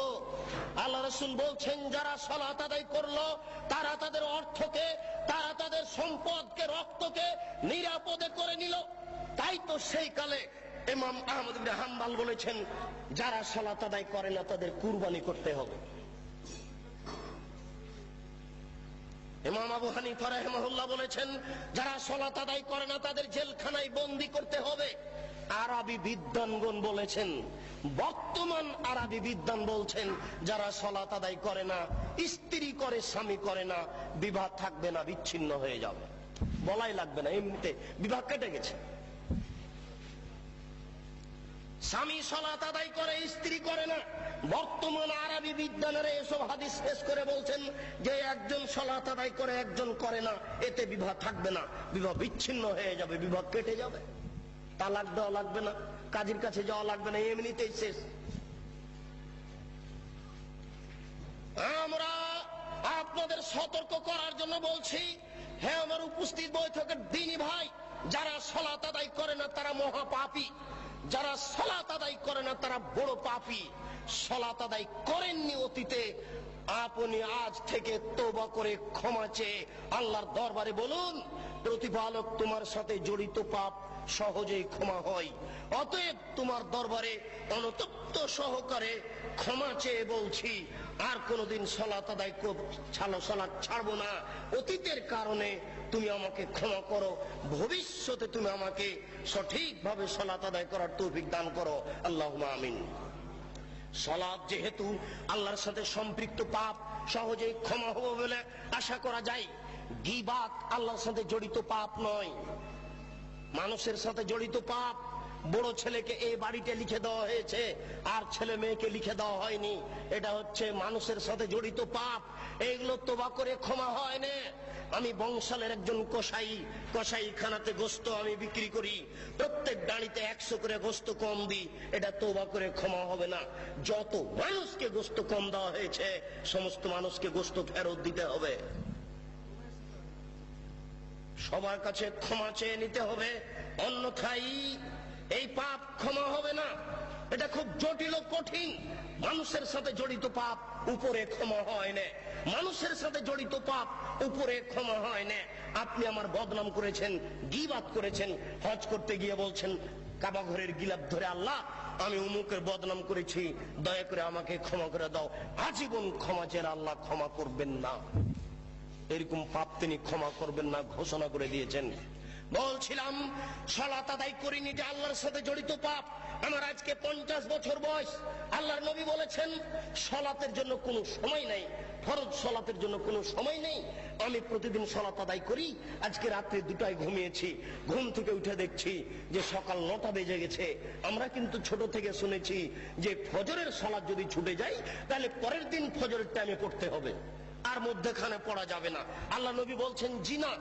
আল্লাহ রাসূল বলছেন, যারা সালাত আদায় করলো তারা তাদের অর্থকে, তারা তাদের সম্পদকে, রক্তকে নিরাপদে করে নিল। তাই তো সেই কালে ইমাম আহমদ ইবনে হাম্বল বলেছেন, যারা সালাত আদায় করে না তাদের কুরবানি করতে হবে। ইমাম আবু হানিফা রাহিমাহুল্লাহ বলেছেন, যারা সালাত আদায় করে না তাদের জেলখানায় বন্দী করতে হবে। আরবি বিদ্বানগণ বলেছেন, বর্তমান আরবি বিদ্বান বলছেন, যারা সালাত আদায় করে না, স্ত্রী করে স্বামী করে না, বিবাহ থাকবে না, বিচ্ছিন্ন হয়ে যাবে, বলাই লাগবে না, এমনিতে বিবাহ কেটে গেছে। স্বামী সালাত আদায় করে, স্ত্রী করে না। বর্তমান আরবি বিদ্বানেরা এসব হাদিস শেষ করে বলছেন যে একজন সালাত আদায় করে, একজন করে না, এতে বিবাহ থাকবে না, বিবাহ বিচ্ছিন্ন হয়ে যাবে, বিবাহ কেটে যাবে, তালাক দেওয়া লাগবে না, কাজীর কাছে যাওয়া লাগবে না, এমনিতেই শেষ। আমরা আপনাদের সতর্ক করার জন্য বলছি, হ্যাঁ আমার উপস্থিত বৈঠকের দিনই ভাই, যারা সালাত আদায় করে না তারা মহাপাপী, যারা সালাত আদায় করে না তারা বড় পাপী। সালাত আদায় করেননি অতীতে, আপনি আজ থেকে তওবা করে ক্ষমা চেয়ে আল্লাহর দরবারে বলুন, প্রতিপালক তোমার সাথে জড়িত পাপ সহজেই ক্ষমা হয়, অতএব তোমার দরবারে অনুতপ্ত সহকারে ক্ষমা চেয়ে বলছি, আর কোনদিন সালাত আদায় সালাত ছাড়বো না। অতীতের কারণে তুমি আমাকে ক্ষমা করো, ভবিষ্যতে তুমি আমাকে সঠিকভাবে সালাত আদায় করার তৌফিক দান করো, আল্লাহুম্মা আমিন। সালাত যেহেতু আল্লাহর সাথে সম্পৃক্ত পাপ, সহজেই ক্ষমা হবে বলে আশা করা যায়। গীবাত আল্লাহর সাথে জড়িত পাপ নয়, মানুষের সাথে জড়িত পাপ। বড় ছেলেকে এই বাড়িতে লিখে দেওয়া হয়েছে, আর ছেলে মেয়েকে লিখে দেওয়া হয়নি, এটা হচ্ছে মানুষের সাথে জড়িত পাপ। এইগুলো তোবা করে ক্ষমা হয় না। আমি বংশালের একজন কসাইখানাতে গোস্ত আমি বিক্রি করি, প্রত্যেক ডাঁড়িতে 100 করে গোস্ত কম দিই, এটা তোবা করে ক্ষমা হবে না। যত মানুষকে গোস্ত কম দেওয়া হয়েছে, সমস্ত মানুষকে গোস্ত ফেরত দিতে হবে, সবার কাছে ক্ষমা চেয়ে নিতে হবে, অন্যথায় এই পাপ ক্ষমা হবে না। এটা খুব জটিল ও কঠিন। মানুষের সাথে জড়িত পাপ উপরে ক্ষমা হয় না, মানুষের সাথে জড়িত পাপ উপরে ক্ষমা হয় না। আপনি আমার বদনাম করেছেন, গীবাত করেছেন, হজ করতে গিয়ে বলছেন কাবা ঘরের গিলাফ ধরে, আল্লাহ আমি উমুকের বদনাম করেছি, দয়া করে আমাকে ক্ষমা করে দাও। আজীবন ক্ষমা চেয়ে আল্লাহ ক্ষমা করবেন না, এরকম পাপ তিনি ক্ষমা করবেন না ঘোষণা করে দিয়েছেন। বলছিলাম সালাত আদায় করিনি, যে আল্লাহর সাথে জড়িত পাপ। আমার আজকে 50 বছর বয়স। আল্লাহর নবী বলেছেন সালাতের জন্য কোনো সময় নাই, ফরজ সালাতের জন্য কোনো সময় নেই। আমি প্রতিদিন সালাত আদায় করি। আজকে রাত্রে 2টায় ঘুমিয়েছি, ঘুম থেকে উঠে দেখছি যে সকাল 9টা বেজে গেছে। আমরা কিন্তু ছোট থেকে শুনেছি যে ফজরের সালাত যদি ছুটে যায় তাহলে পরের দিন ফজরের টাইমে পড়তে হবে, আর মধ্যখানে পড়া যাবে না। আল্লাহ নবী বলছেন জি না,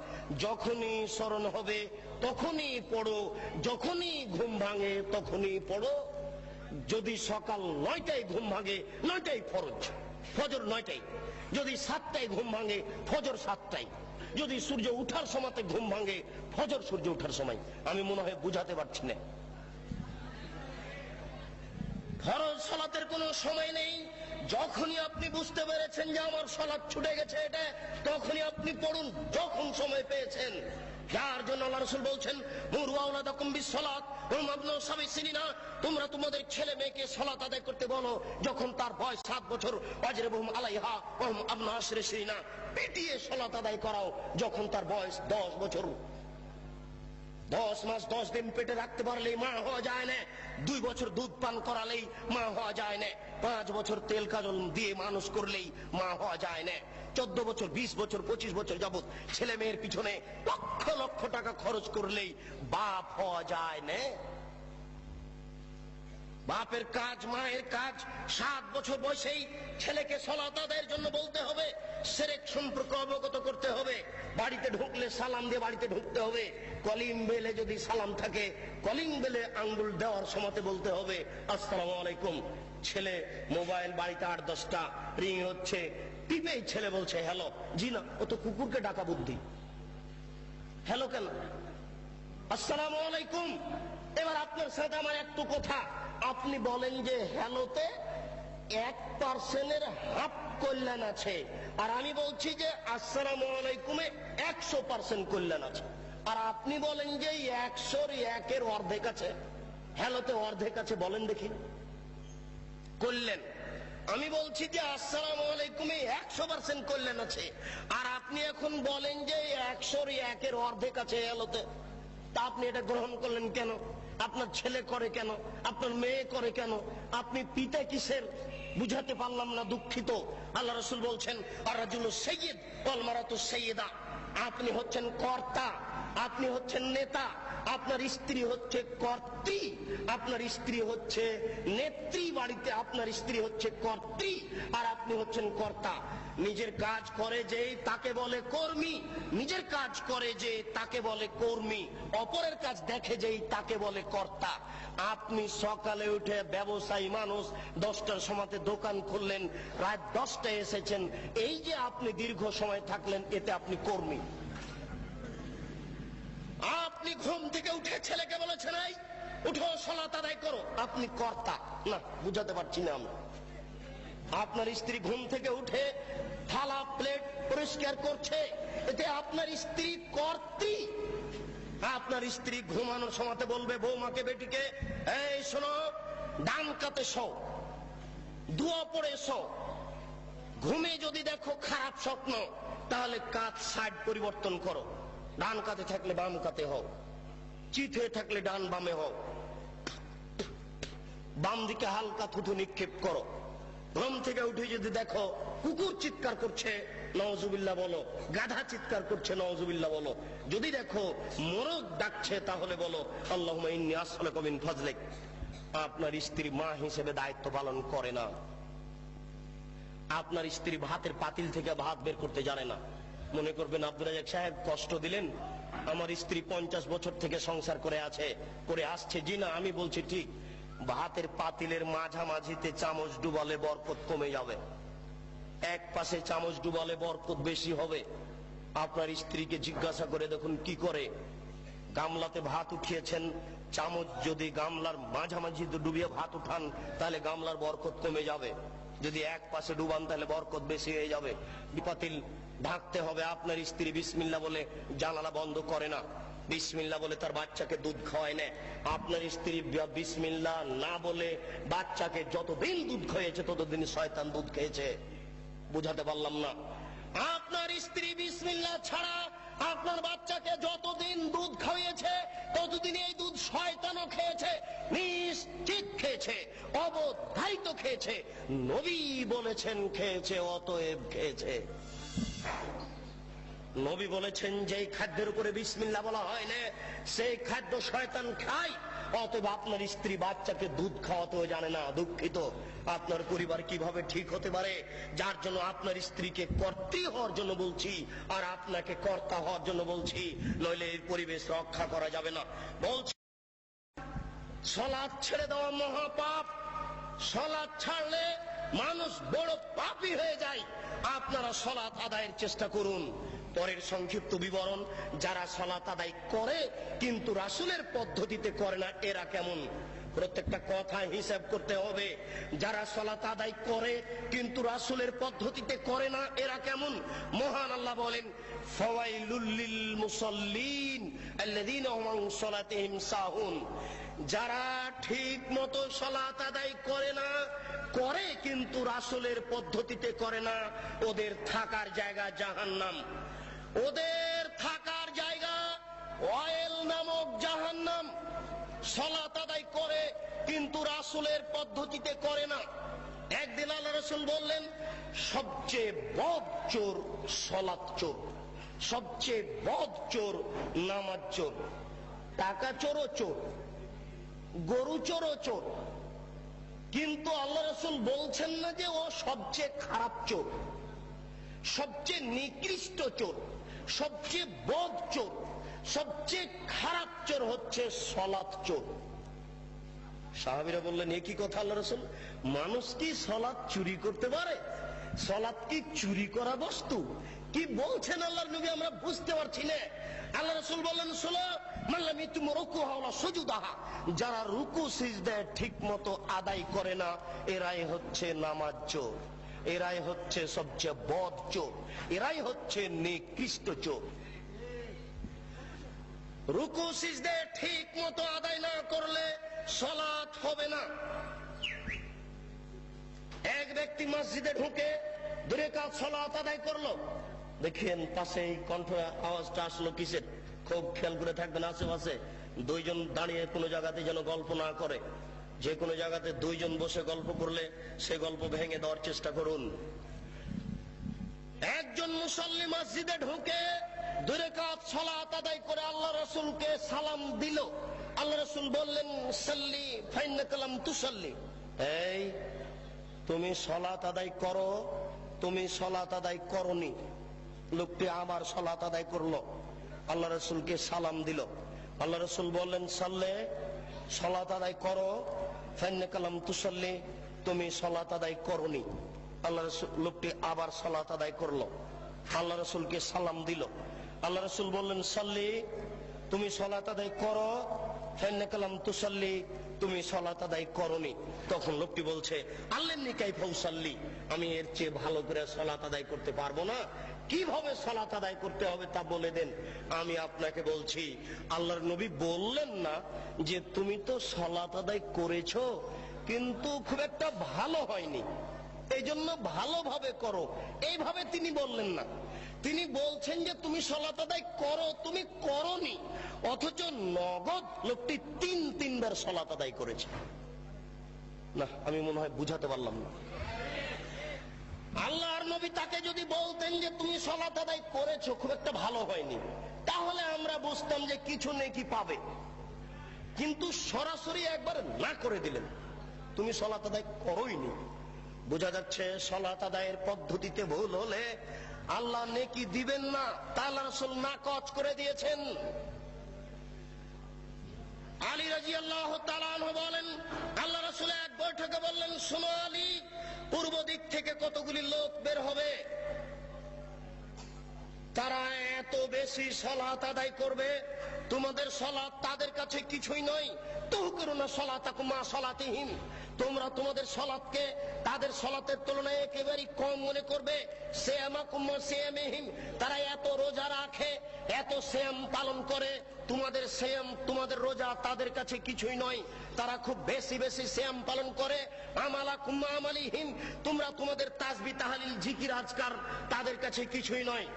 যখনই স্মরণ হবে তখনই পড়ো, যখনই ঘুম ভাঙে তখনই পড়ো। যদি সকাল 9টায় ঘুম ভাঙে 9টায় ফরজ, ফজর 9টায়। যদি 7টায় ঘুম ভাঙে ফজর 7টায়। যদি সূর্য উঠার সময়তে ঘুম ভাঙে ফজর সূর্য উঠার সময়। আমি মনে হয় বুঝাতে পারছি না। ফরজ সালাতের কোনো সময় নেই। যখনই আপনি বুঝতে পেরেছেন যে আমার সালাত ছুটে গেছে, এটা তখনই আপনি পড়ুন, যখন সময় পেয়েছেন। যার জন্য আল্লাহ রাসূল বলছেন মুরু আওলাদাকুম বিসসালাত ওয়া মাবলু সাবঈ সিনিনা, তোমরা তোমাদের ছেলে মেয়েকে সালাত আদায় করতে বলো যখন তার বয়স 7 বছর। ওয়াজরিবুহুম আলাইহা ওয়া হুম আবনা 10 সিনিনা, পিটিয়ে সালাত আদায় করাও যখন তার বয়স 10 বছর। 10 মাস 10 দিন পেটে রাখতে পারলেই মা হওয়া যায় না, 2 বছর দুধ পান করালেই মা হওয়া যায় না, 5 বছর তেল কাজল দিয়ে মানুষ করলেই মা হওয়া যায় না, 14 বছর 20 বছর 25 বছর যাবত ছেলে মেয়ের পিছনে লক্ষ লক্ষ টাকা খরচ করলেই বাপ হওয়া যায় না। বাপের কাজ, মায়ের কাজ। 7 বছর বয়সেই ছেলেকে সালাত আদায়ের জন্য বলতে হবে, শিরক সম্পর্কে অবগত করতে হবে। বাড়িতে ঢুকলে সালাম দিয়ে বাড়িতে ঢুকতে হবে। কলিং বেলে যদি সালাম থাকে, কলিং বেলে আঙ্গুল দেওয়ার সময়তে বলতে হবে আসসালামু আলাইকুম। ছেলে মোবাইল বাড়িতে 8-10টা রিং হচ্ছে, টিপেই ছেলে বলছে হ্যালো। জি না, ও তো কুকুরকে ডাকা বুদ্ধি। হ্যালো কেন? আসসালামু আলাইকুম। এবার আপনার সাথে আমার একটু কথা, আপনি বলেন যে হ্যালোতে 1% হাফ কল্যাণ আছে, আর আমি বলছি যে আসসালামু আলাইকুমে 100% কল্যাণ আছে। আর আপনি বলেন যে 100-র 1-এর অর্ধেক আছে, হ্যালোতে অর্ধেক আছে। বলেন দেখি কল্যাণ। আমি বলছি যে আসসালামু আলাইকুমে 100% কল্যাণ আছে, আর আপনি এখন বলেন যে 100-1 অর্ধেক আছে আলোতে। তা আপনি এটা গ্রহণ করলেন কেন? আপনার ছেলে করে কেন? আপনার মেয়ে করে কেন? আপনি পিতা কিসের? বুঝাতে পারলাম না, দুঃখিত। আল্লাহ রাসূল বলছেন আর রাজুলু সাইয়্যিদ ওয়াল মারাতু সাইয়্যিদা। আপনি হচ্ছেন কর্তা, আপনি হচ্ছেন নেতা, আপনার স্ত্রী হচ্ছে কর্ত্রী, আপনার স্ত্রী হচ্ছে নেত্রী, বাড়িতে আপনার স্ত্রী হচ্ছে কর্ত্রী, আর আপনি হচ্ছেন কর্তা। নিজের কাজ করে যে তাকে বলে কর্মী, নিজের কাজ করে যে তাকে বলে কর্মী, অপরের কাজ দেখে যেই তাকে বলে কর্তা। আপনি সকালে উঠে ব্যবসায়ী মানুষ, 10টার সময়তে দোকান খুললেন, রাত 10টায় এসেছেন, এই যে আপনি দীর্ঘ সময় থাকলেন, এতে আপনি কর্মী। আপনি ঘুম থেকে উঠে ছেলেকে বলেছেন এই উঠো সালাত আদায় করো, আপনি কর্তা। না, বুঝাতে পারছি না আমরা। আপনার স্ত্রী ঘুম থেকে উঠে থালা প্লেট পরিষ্কার করছে, এতে আপনার স্ত্রী কর্ত্রী। আপনার স্ত্রী ঘুমানোর সময়তে বলবে বৌমাকে, বেটিকে, এই শোনো, ডান কাতে শো, দোয়া পড়ে শো। ঘুমে যদি দেখো খারাপ স্বপ্ন, তাহলে কাত সাইড পরিবর্তন করো, ডান কাতে থাকলে বাম কাতে হও, চিত হয়ে থাকলে ডান বামে হও, বাম দিকে হালকা থুথু নিক্ষেপ করো। ঘুম থেকে উঠে যদি দেখো কুকুর চিৎকার করছে, নাউজুবিল্লাহ বলো, গাধা চিৎকার করছে, নাউজুবিল্লাহ বলো। যদি দেখো মোরগ ডাকছে, তাহলে বলো আল্লাহুম্মা ইন্নী আসআলুকা মিন ফাজলিক। আপনার স্ত্রী মা হিসেবে দায়িত্ব পালন করে না। আপনার স্ত্রী ভাতের পাতিল থেকে ভাত বের করতে জানে না। মনে করবেন আব্দুর রাজ্জাক সাহেব কষ্ট দিলেন, আমার স্ত্রী 50 বছর থেকে সংসার করে আসছে। জি না, আমি বলছি ঠিক। ভাতের পাতিলের মাঝামাঝিতে চামচ ডুবালে বরকত কমে যাবে, এক পাশে চামচ ডুবালে বরকত বেশি হবে। আপনার স্ত্রীকে জিজ্ঞাসা করে দেখুন কি করে। গামলাতে ভাত উঠিয়েছেন, চামচ যদি গামলার মাঝামাঝি ডুবিয়ে ভাত উঠান, তাহলে গামলার বরকত কমে যাবে। যদি এক পাশে ডুবান, তাহলে বরকত বেশি হয়ে যাবে। পাতিল ঢাকতে হবে। আপনার স্ত্রী বিসমিল্লাহ বলে জানালা বন্ধ করে না, বিসমিল্লাহ বলে তার বাচ্চাকে দুধ খাওয়ায় না। আপনার স্ত্রী বিসমিল্লাহ না বলে বাচ্চাকে যতদিন দুধ খাইয়েছে, ততদিন শয়তান দুধ খেয়েছে। বুঝাতে পারলাম না? আপনার স্ত্রী বিসমিল্লাহ ছাড়া আপনার বাচ্চাকে যতদিন দুধ খাইয়েছে, ততদিন এই দুধ শয়তানও খেয়েছে, নিশ্চিত খেয়েছে, অবধারিত খেয়েছে। নবী বলেছেন খেয়েছে, অতএব খেয়েছে। নবী বলেছেন যেই খাদ্যের উপরে বিসমিল্লাহ বলা হয় না, সেই খাদ্য শয়তান খায়। অতএব আপনার স্ত্রী বাচ্চাকে দুধ খাওয়াতেও জানে না। দুঃখিত। আপনার পরিবার কিভাবে ঠিক হতে পারে, যার জন্য আপনার স্ত্রীকে কর্ত্রী হওয়ার জন্য বলছি, আর আপনাকে কর্তা হওয়ার জন্য বলছি, নইলে এই পরিবেশ রক্ষা করা যাবে না। বলছি সালাত ছেড়ে দেওয়া মহাপাপ। সালাত ছাড়লে মানুষ বড় পাপী হয়ে যায়। আপনারা সালাত আদায়ের চেষ্টা করুন। পরের সংক্ষিপ্ত বিবরণ, যারা সালাত আদায় করে কিন্তু রাসূলের পদ্ধতিতে করে না, এরা কেমন? প্রত্যেকটা কথা হিসাব করতে হবে। যারা সালাত আদায় করে কিন্তু রাসূলের পদ্ধতিতে করে না, এরা কেমন? মহান আল্লাহ বলেন ফাওয়াইলুল লিল মুসাল্লিন আল্লাযীনা হুম আন সালাতিহিম সাহুন। যারা ঠিক মতো সালাত আদায় করে না, করে কিন্তু রাসূলের পদ্ধতিতে করে না, ওদের থাকার জায়গা জাহান্নাম। ওদের থাকার জায়গা ওয়াইল নামক জাহান্নাম। সালাত আদায় করে কিন্তু রাসূলের পদ্ধতিতে করে না। একদিন আল্লাহ রাসূল বললেন সবচেয়ে বদ চোর সালাত চোর, সবচেয়ে বদ চোর নামাজ চোর। টাকা চোরও চোর, গরু চোরও চোর, কিন্তু আল্লাহ রাসূল বলছেন না যে ও সবচেয়ে খারাপ চোর, সবচেয়ে নিকৃষ্ট চোর, সবচেয়ে বদ চোর, সবচেয়ে খারাপ চোর হচ্ছে সালাত চোর। সাহাবীরা বললেন এ কি কথা আল্লাহ রাসূল, মানুষ কি সালাত চুরি করতে পারে? সালাত কি চুরি করা বস্তু? কি বলছেন আল্লাহর নবী, আমরা বুঝতে পারছি না। আল্লাহ রাসূল বললেন শোনো, মাল্লাম ইতুম রুকুহা ওয়া সুজুদাহা, যারা রুকু সিজদা ঠিক মতো আদায় করে না, এরাই হচ্ছে নামাজ চোর, এরাই হচ্ছে সবচেয়ে বদ চোর, এরাই হচ্ছে নিকৃষ্ট চোর। রুকু সিজদা ঠিক মতো আদায় না করলে সালাত হবে না। এক ব্যক্তি মসজিদে ঢুকে 2 রাকাত সালাত আদায় করলো। দেখেন পাশে এই কণ্ঠ আওয়াজটা আসলো কিসের? খুব খেয়াল করে থাকবেন আশেপাশে দুইজন দাঁড়িয়ে কোনো জায়গাতে যেন গল্প না করে। যে কোনো জায়গাতে দুইজন বসে গল্প করলে সে গল্প ভেঙে দেওয়ার চেষ্টা করুন। একজন মুসল্লি মসজিদে ঢুকে 2 রাকাত সালাত আদায় করে আল্লাহ রাসূলকে সালাম দিল। আল্লাহ রাসূল বললেন, সাল্লি ফাইন্নাকা লাম তুসাল্লি, এই তুমি সালাত আদায় করো, তুমি সালাত আদায় করনি। লোকটি আবার সালাত আদায় করলো, আল্লাহ রাসূলকে সালাম দিল। আল্লাহ রাসূল বললেন, সাল্লে, সালাত আদায় করো, ফাইন্নাকা লাম তুসাল্লি, তুমি সালাত আদায় করনি। আল্লাহ রাসূল, লোকটি আবার সালাত আদায় করলো, আল্লাহ রাসূলকে সালাম দিল। আল্লাহ রাসূল বললেন, সাল্লি, তুমি সালাত আদায় করো, ফাইন্নাকা লাম তুসাল্লি, তুমি সালাত আদায় করনি। তখন লোকটি বলছে, আল্লাহনি কাইফা উসাল্লি, আমি এর চেয়ে ভালো করে সালাত আদায় করতে পারবো না, কিভাবে সালাত আদায় করতে হবে তা বলে দেন। আমি আপনাকে বলছি, আল্লাহর নবী বললেন না যে তুমি তো সালাত আদায় করেছো কিন্তু খুব একটা ভালো হয়নি, এই জন্য ভালোভাবে করো, এইভাবে তিনি বললেন না। তিনি বলছেন যে তুমি সালাত আদায় করো, তুমি করনি, অথচ নগদ লোকটি 3বার সালাত আদায় করেছে। না, আমি মনে হয় বুঝাতে পারলাম না। আল্লাহর নবী তাকে যদি বলতেন যে তুমি সালাত আদায় করেছো, খুব একটা ভালো হয়নি, তাহলে আমরা বুঝতাম যে কিছু নেকি পাবে। কিন্তু সরাসরি একবার না করে দিলেন, তুমি সালাত আদায় করোইনি। বোঝা যাচ্ছে সালাত আদায়ের পদ্ধতিতে ভুল হলে আল্লাহ নেকি দিবেন না, তা আল্লাহ রাসূল নাকচ করে দিয়েছেন। আলী রাদিয়াল্লাহু তাআলা আনহু বলেন, আল্লাহ রাসূল এক বৈঠকে বললেন, শোনো আলী, পূর্ব দিক থেকে কতগুলি লোক বের হবে, তারা এত বেশি সালাত আদায় করবে, তোমাদের সালাত তাদের কাছে কিছুই নয়। তুহকিরুনা সালাতাকুম মা সালাতিহিম, তোমরা তোমাদের সালাতকে তাদের সালাতের তুলনায় একেবারে কম মনে করবে। সিয়ামাকুম মা সিয়ামিহিম, তারা এত রোজা রাখে, এত সিয়াম পালন করে, তোমাদের সিয়াম, তোমাদের রোজা তাদের কাছে কিছুই নয়, তারা খুব বেশি বেশি সিয়াম পালন করে। আমালাকুম মা আমালিহিম, তোমরা তোমাদের তাসবিহ তাহলিল জিকির আজকার তাদের কাছে কিছুই নয়,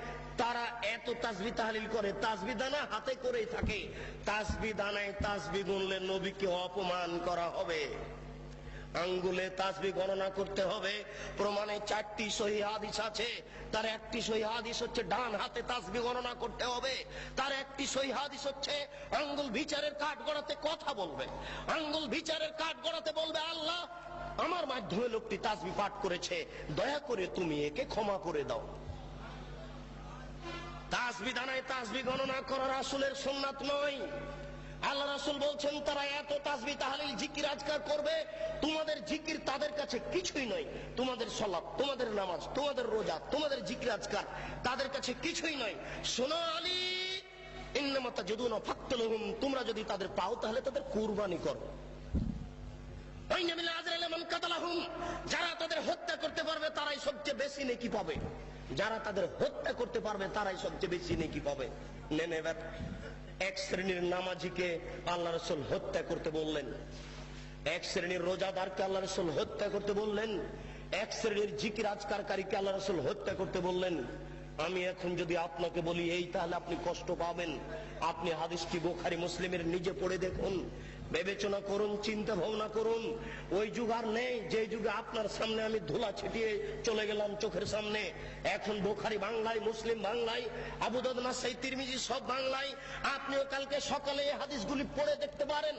তারা এত তাসবিহ তাহলিল করে, তাসবিহ দানা হাতে করেই থাকে, তাসবিহ দানায় তাসবিহ গুনলে নবীকে অপমান করা হবে। আঙ্গুলে তাসবিহ গণনা করতে হবে। প্রমাণে 4টি সহিহ হাদিস আছে, তার একটি সহিহ হাদিস হচ্ছে ডান হাতে তাসবিহ গণনা করতে হবে, তার একটি সহিহ হাদিস হচ্ছে আঙ্গুল বিচারের কাঠ গড়াতে কথা বলবে, আঙ্গুল বিচারের কাঠ গড়াতে বলবে, আল্লাহ আমার মাধ্যমে লোকটি তাসবিহ পাঠ করেছে, দয়া করে তুমি একে ক্ষমা করে দাও। তাসবিহ দানায় তাসবিহ গণনা করা রাসূলের সুন্নাত নয়। আল্লাহ রাসূল বলছেন, তারা এত তাসবিহ তাহলিল জিকির আজকার করবে, তোমাদের জিকির তাদের কাছে কিছুই নয়, তোমাদের সালাত, তোমাদের নামাজ, তোমাদের রোজা, তোমাদের জিকির আজকার তাদের কাছে কিছুই নয়। শোনো আলী, ইন্নামা তাজুদুনা ফাকতুলহুম, তোমরা যদি তাদের পাও তাহলে তাদের কুরবানি করো। ওয়াইনা মিন আজরাইল মান কাতালাহুম, যারা তাদের হত্যা করতে পারবে তারাই সবচেয়ে বেশি নেকি পাবে, যারা তাদের হত্যা করতে পারবে তারাই সবচেয়ে বেশি নেকি পাবে। নেন এবার এক শ্রেণীর নামাজিকে আল্লাহ রাসূল হত্যা করতে বললেন, এক শ্রেণীর রোজাদারকে আল্লাহ রাসূল হত্যা করতে বললেন, এক শ্রেণীর জিকির আজকারকারীকে আল্লাহ রাসূল হত্যা করতে বললেন। আমি এখন যদি আপনাকে বলি এই, তাহলে আপনি কষ্ট পাবেন। আপনি হাদিসটি বুখারী মুসলিমের নিজে পড়ে দেখুন, বিবেচনা করুন, চিন্তা ভাবনা করুন। ওই যুগ আর নেই যে যুগে আপনার সামনে আমি ধুলা ছিটিয়ে চলে গেলাম চোখের সামনে। এখন বুখারী বাংলায়, মুসলিম বাংলায়, আবু দাউদ, নাসাই, তিরমিজি সব বাংলায়। আপনিও কালকে সকালে এই হাদিসগুলি পড়ে দেখতে পারেন।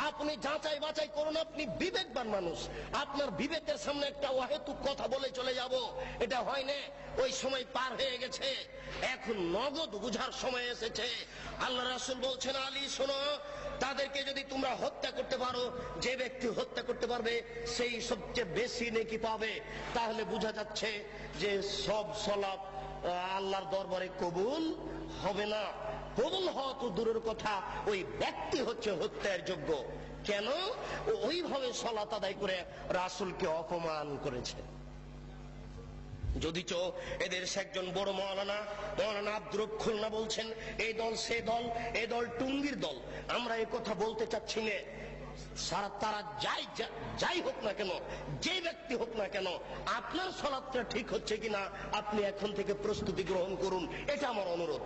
আপনি যাচাই বাছাই করুন, আপনি বিবেকবান মানুষ, আপনার বিবেকের সামনে একটা অহেতুক কথা বলে চলে যাব, এটা হয় না। ওই সময় পার হয়ে গেছে, এখন নগদ বুঝার সময় এসেছে। আল্লাহ রাসূল বলছেন, আলী শোনো, তাদেরকে যদি তোমরা হত্যা করতে পারো, যে ব্যক্তি হত্যা করতে পারবে সেই সবচেয়ে বেশি নেকি পাবে। তাহলে বোঝা যাচ্ছে যে সব সালাত আল্লাহর দরবারে কবুল হবে না। কবুল হওয়া তো দূরের কথা, ওই ব্যক্তি হচ্ছে হত্যার যোগ্য। কেন? ওইভাবে সালাত আদায় করে রাসূলকে অপমান করেছে। যদিচ এদের একজন বড় মৌলানা আব্দুর রব খুলনা বলছেন, এই দল সে দল, এই দল টুঙ্গির দল। আমরা এই কথা বলতে চাচ্ছি না, তারা যাই হোক না কেন, যে ব্যক্তি হোক না কেন, আপনার সালাতটা ঠিক হচ্ছে কিনা আপনি এখন থেকে প্রস্তুতি গ্রহণ করুন, এটা আমার অনুরোধ।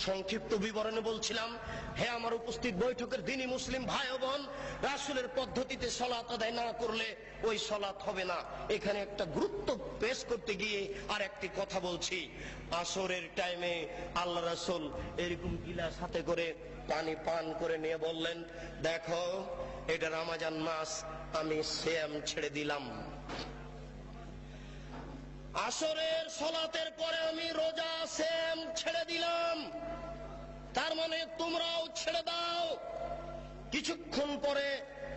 সংক্ষিপ্ত বিবরণে বলছিলাম, হে আমার উপস্থিত বৈঠকের দিনী মুসলিম ভাই ও বোন, রাসূলের পদ্ধতিতে সালাত আদায় না করলে ওই সালাত হবে না। এখানে একটা গুরুত্ব পেশ করতে গিয়ে আর একটি কথা বলছি। আসরের টাইমে আল্লাহ রাসূল এরকম গিলাস হাতে করে পানি পান করে নিয়ে বললেন, দেখো এটা রমজান মাস, আমি সিয়াম ছেড়ে দিলাম। আসরের সালাতের পরে আমি রোজা সিয়াম ছেড়ে দিলাম, তার মানে তোমরাও ছেড়ে দাও। কিছুক্ষণ পরে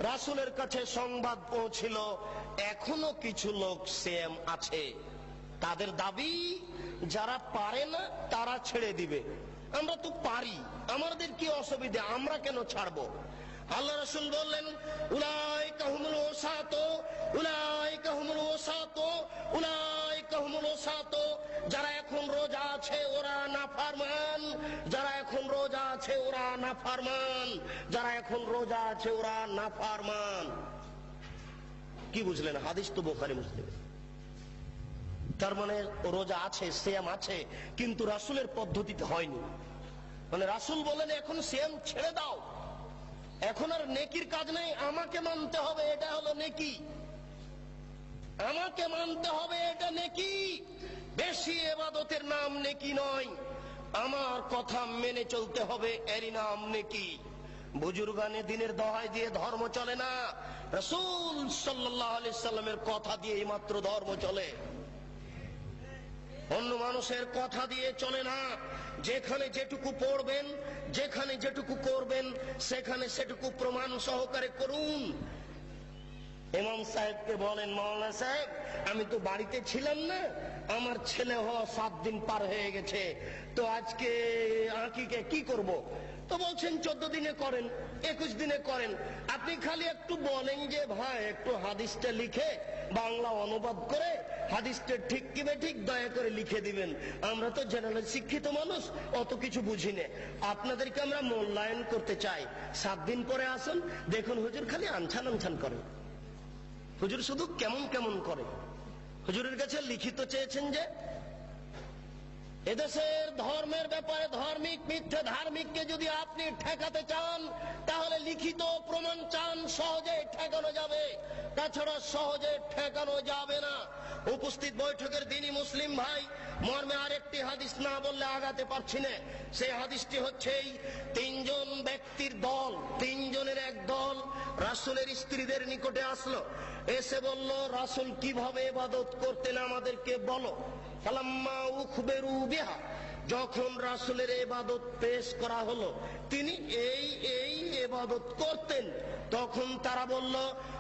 রাসূলের কাছে সংবাদ পৌঁছিল, এখনো কিছু লোক সিয়াম আছে। তাদের দাবি যারা পারে না তারা ছেড়ে দিবে। আমরা তো পারি, আমাদের কি অসুবিধা, আমরা কেন ছাড়বো? আল্লাহ রাসূল বললেন, উলাইকা হুমুল ওসাতো, উলাইকা হুমুল ওসাতো, উলাইকা হুমুল ওসাতো। যারা এখন রোজা আছে ওরা নাফরমান, যারা এখন রোজা আছে ওরা নাফরমান, যারা এখন রোজা আছে ওরা নাফরমান। কি বুঝলেন? হাদিস তো বুখারী মুসলিম। তার মানে রোজা আছে, সিয়াম আছে, কিন্তু রাসূলের পদ্ধতিতে হয়নি। মানে রাসূল বলেন এখন সিয়াম ছেড়ে দাও, এখন আর নেকির কাজ নেই, আমাকে মানতে হবে, এটা হলো নেকি, আমাকে মানতে হবে, এটা নেকি। বেশি ইবাদতের নাম নেকি নয়, আমার কথা মেনে চলতে হবে, এরই নাম নেকি। বুজুর্গানে দিনের দোহাই দিয়ে ধর্ম চলে না, রাসূল সাল্লাল্লাহু আলাইহি সাল্লামের কথা দিয়ে মাত্র ধর্ম চলে, অন্য মানুষের কথা দিয়ে চলে না। যেখানে যেটুকু পড়বেন, যেখানে যেটুকু করবেন, সেখানে সেটুকু প্রমাণ সহকারে করুন। ইমাম সাহেবকে বলেন, মাওলানা সাহেব আমি তো বাড়িতে ছিলাম না, আমার ছেলে হওয়া 7 দিন পার হয়ে গেছে, তো আজকে আকিকে কি করব? তো বলছেন 14 দিনে করেন, 21 দিনে করেন। আপনি খালি একটু বলেন যে ভাই একটু হাদিসটা লিখে বাংলা অনুবাদ করে হাদিসটা ঠিক কি বেঠিক দয়া করে লিখে দিবেন। আমরা তো জেনারেল শিক্ষিত মানুষ, অত কিছু বুঝি না, আপনাদেরকে আমরা মূল্যায়ন করতে চাই। 7 দিন পরে আসুন, দেখুন হুজুর খালি আনছান আনছান করে, হুজুর শুধু কেমন কেমন করে। হুজুরের কাছে লিখিত চেয়েছেন যে এদেশের ধর্মের ব্যাপারে ধার্মিক মিথ্যে ধার্মিককে যদি আপনি ঠেকাতে চান তাহলে লিখিত প্রমাণ চান, সহজে ঠেকানো যাবে, তাছাড়া সহজে ঠেকানো যাবে না। উপস্থিত বৈঠকের দিনই মুসলিম ভাই, মর্মে আরেকটি হাদিস না বললে আগাতে পারছি না। সেই হাদিসটি হচ্ছে এই 3 জন ব্যক্তির দল, 3 জনের এক দল রাসূলের স্ত্রীদের নিকটে আসলো, এসে বলল রাসূল কিভাবে ইবাদত করতেন আমাদেরকে বলো। ফালাম্মা উখবিরু বিহা, যখন রাসূলের ইবাদত পেশ করা হলো, তিনি এই এই ইবাদত করতেন, তখন তারা বলল,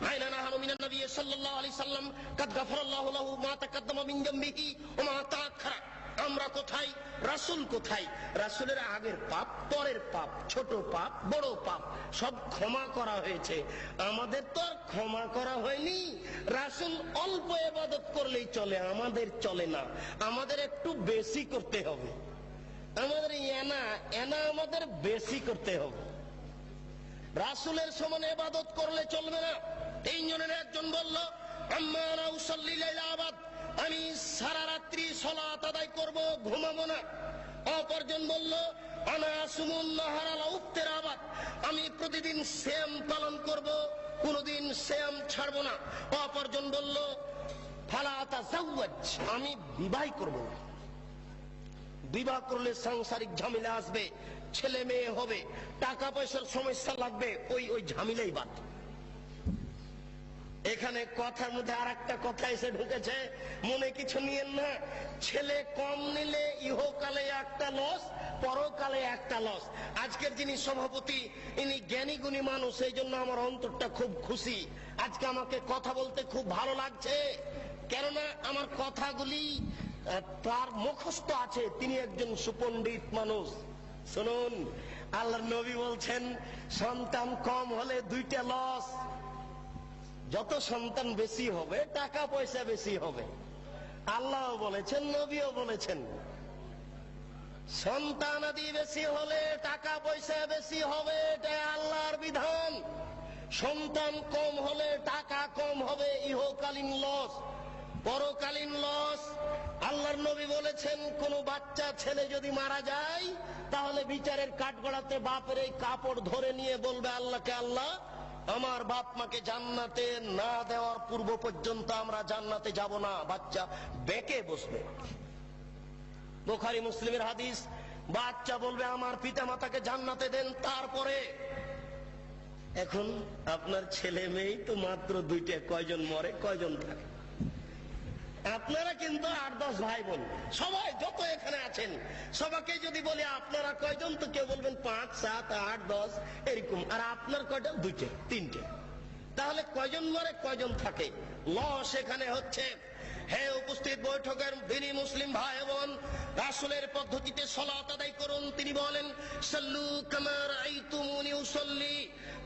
আইনা নাহনু মিনান নবী সাল্লাল্লাহু আলাইহি সাল্লাম কাদ গাফারাল্লাহু লাহু মা তাকাদ্দামা মিন যামবিহি ওয়া মা তাআখারা। আমরা কোথায়, রাসূল কোথায়? রাসূলের আগের পাপ, পরের পাপ, ছোট পাপ, বড় পাপ সব ক্ষমা করা হয়েছে, আমাদের তো আর ক্ষমা করা হয়নি। রাসূল অল্প ইবাদত করলেই চলে, আমাদের চলে না, আমাদের একটু বেশি করতে হবে, আমাদের এনা আমাদের বেশি করতে হবে। রাসূলের সমান ইবাদত করলে চলবে না। 3 জনের একজন বলল, আম্মা আনা উসাল্লি লাইলা আবাদ, আমি সারা রাত্রি সালাত আদায় করব, ঘুমাবো না। অপরজন বলল, আনা আসুমুন নাহার আলা উফতির আবাদ, আমি প্রতিদিন সিয়াম পালন করব, কোনদিন সিয়াম ছাড়বো না। অপরজন বলল, ফালা আতাজাওয়াজ, আমি বিবাহ করব না, বিবাহ করলে সাংসারিক ঝামেলা আসবে, ছেলে মেয়ে হবে, টাকা পয়সার সমস্যা লাগবে, ওই ঝামেলাই বাদ। এখানে কথার মধ্যে আর একটা কথা এসে ঢুকেছে, মনে কিছু নিয়েন না। ছেলে কম নিলে ইহকালে একটা লস, পরকালে একটা লস। আজকের যিনি সভাপতি ইনি জ্ঞানী গুণী মানুষ, এই জন্য আমার অন্তরটা খুব খুশি। আজকে আমাকে কথা বলতে খুব ভালো লাগছে, কেননা আমার কথাগুলি তার মুখস্থ আছে, তিনি একজন সুপণ্ডিত মানুষ। শুনুন, আল্লাহর নবী বলছেন সন্তান কম হলে 2টা লস, যত সন্তান বেশি হবে টাকা পয়সা বেশি হবে। আল্লাহ বলেছেন, নবীও বলেছেন, সন্তানাদি বেশি হলে টাকা পয়সা বেশি হবে, এটা আল্লাহর বিধান। সন্তান কম হলে টাকা কম হবে, ইহকালীন লস, পরকালীন লস। আল্লাহর নবী বলেছেন, কোন বাচ্চা ছেলে যদি মারা যায় তাহলে বিচারের কাঠগড়াতে বাপের এই কাপড় ধরে নিয়ে বলবে আল্লাহকে, আল্লাহ আমার বাপ মাকে জান্নাতে না দেওয়ার পূর্ব পর্যন্ত আমরা জান্নাতে যাব না। বাচ্চা বেঁকে বসবে। বুখারী মুসলিমের হাদিস, বাচ্চা বলবে আমার পিতা মাতাকে জান্নাতে দেন তারপরে। এখন আপনার ছেলে মেয়ে তো মাত্র দুইটা, কয়জন মরে কয়জন থাকে? আপনারা কিন্তু 8-10 ভাই বোন, সবাই যত এখানে আছেন সবাইকে যদি বলি আপনারা কয়জন, তো কেউ বলবেন 5, 7, 8, 10 এরকম। আর আপনার কয়টা? 2টে 3টে। তাহলে কয়জন মরে কয়জন থাকে? লস এখানে হচ্ছে। হে উপস্থিত বৈঠকের দিনী মুসলিম ভাই বোন, রাসূলের পদ্ধতিতে সালাত আদায় করুন। তিনি বলেন, সাল্লু কামা রাআইতুমুনি উসাল্লি,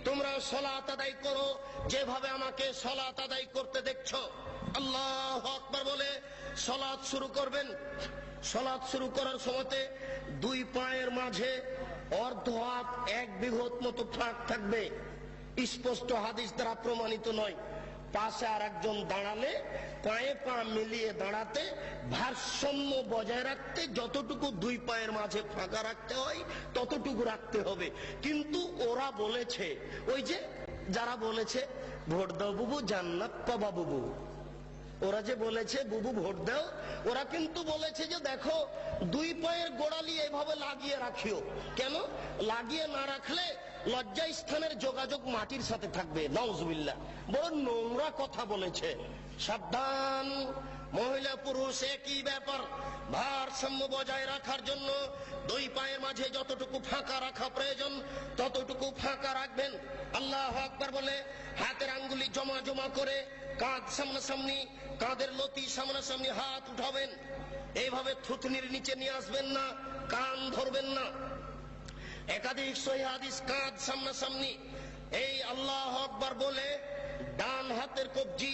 তোমরা সালাত আদায় করো যেভাবে আমাকে সালাত আদায় করতে দেখছো। আল্লাহু আকবার বলে সালাত শুরু করবেন। সালাত শুরু করার সময়তে দুই পায়ের মাঝে অর্ধ হাত 1 বিঘত মতো ফাঁক থাকবে। স্পষ্ট হাদিস দ্বারা প্রমাণিত নয়। পাশে আর একজন দাঁড়ালে পায়ে পা মিলিয়ে দাঁড়াতে, ভারসাম্য বজায় রাখতে যতটুকু দুই পায়ের মাঝে ফাঁকা রাখতে হয় ততটুকু রাখতে হবে। কিন্তু ওরা বলেছে, ওই যে যারা বলেছে ভোট দাও বুবু জান্নাত পাবা বুবু, ওরা যে বলেছে বুবু ভোট দাও, ওরা কিন্তু বলেছে যে দেখো দুই পায়ের গোড়ালি এভাবে লাগিয়ে রাখিও। কেন লাগিয়ে না রাখলে লজ্জা স্থানের যোগাযোগ মাটির সাথে থাকবে। নাউজুবিল্লাহ, বড় নোংরা কথা বলেছে। সাবধান, মহিলা পুরুষ একই ব্যাপার। ভারসাম্য বজায় রাখার জন্য দুই পায়ের মাঝে যতটুকু ফাঁকা রাখা প্রয়োজন ততটুকু ফাঁকা রাখবেন। আল্লাহু আকবার বলে হাতের আঙ্গুলি জমা জমা করে কাঁধ সামনাসামনি, কাঁধের লতি সামনাসামনি হাত উঠাবেন। এইভাবে থুতনির নিচে নিয়ে আসবেন না, কান ধরবেন না। একাধিক সহিহ হাদিস, কাঁধ সামনাসামনি। এই আল্লাহু আকবার বলে ডান হাতের কবজি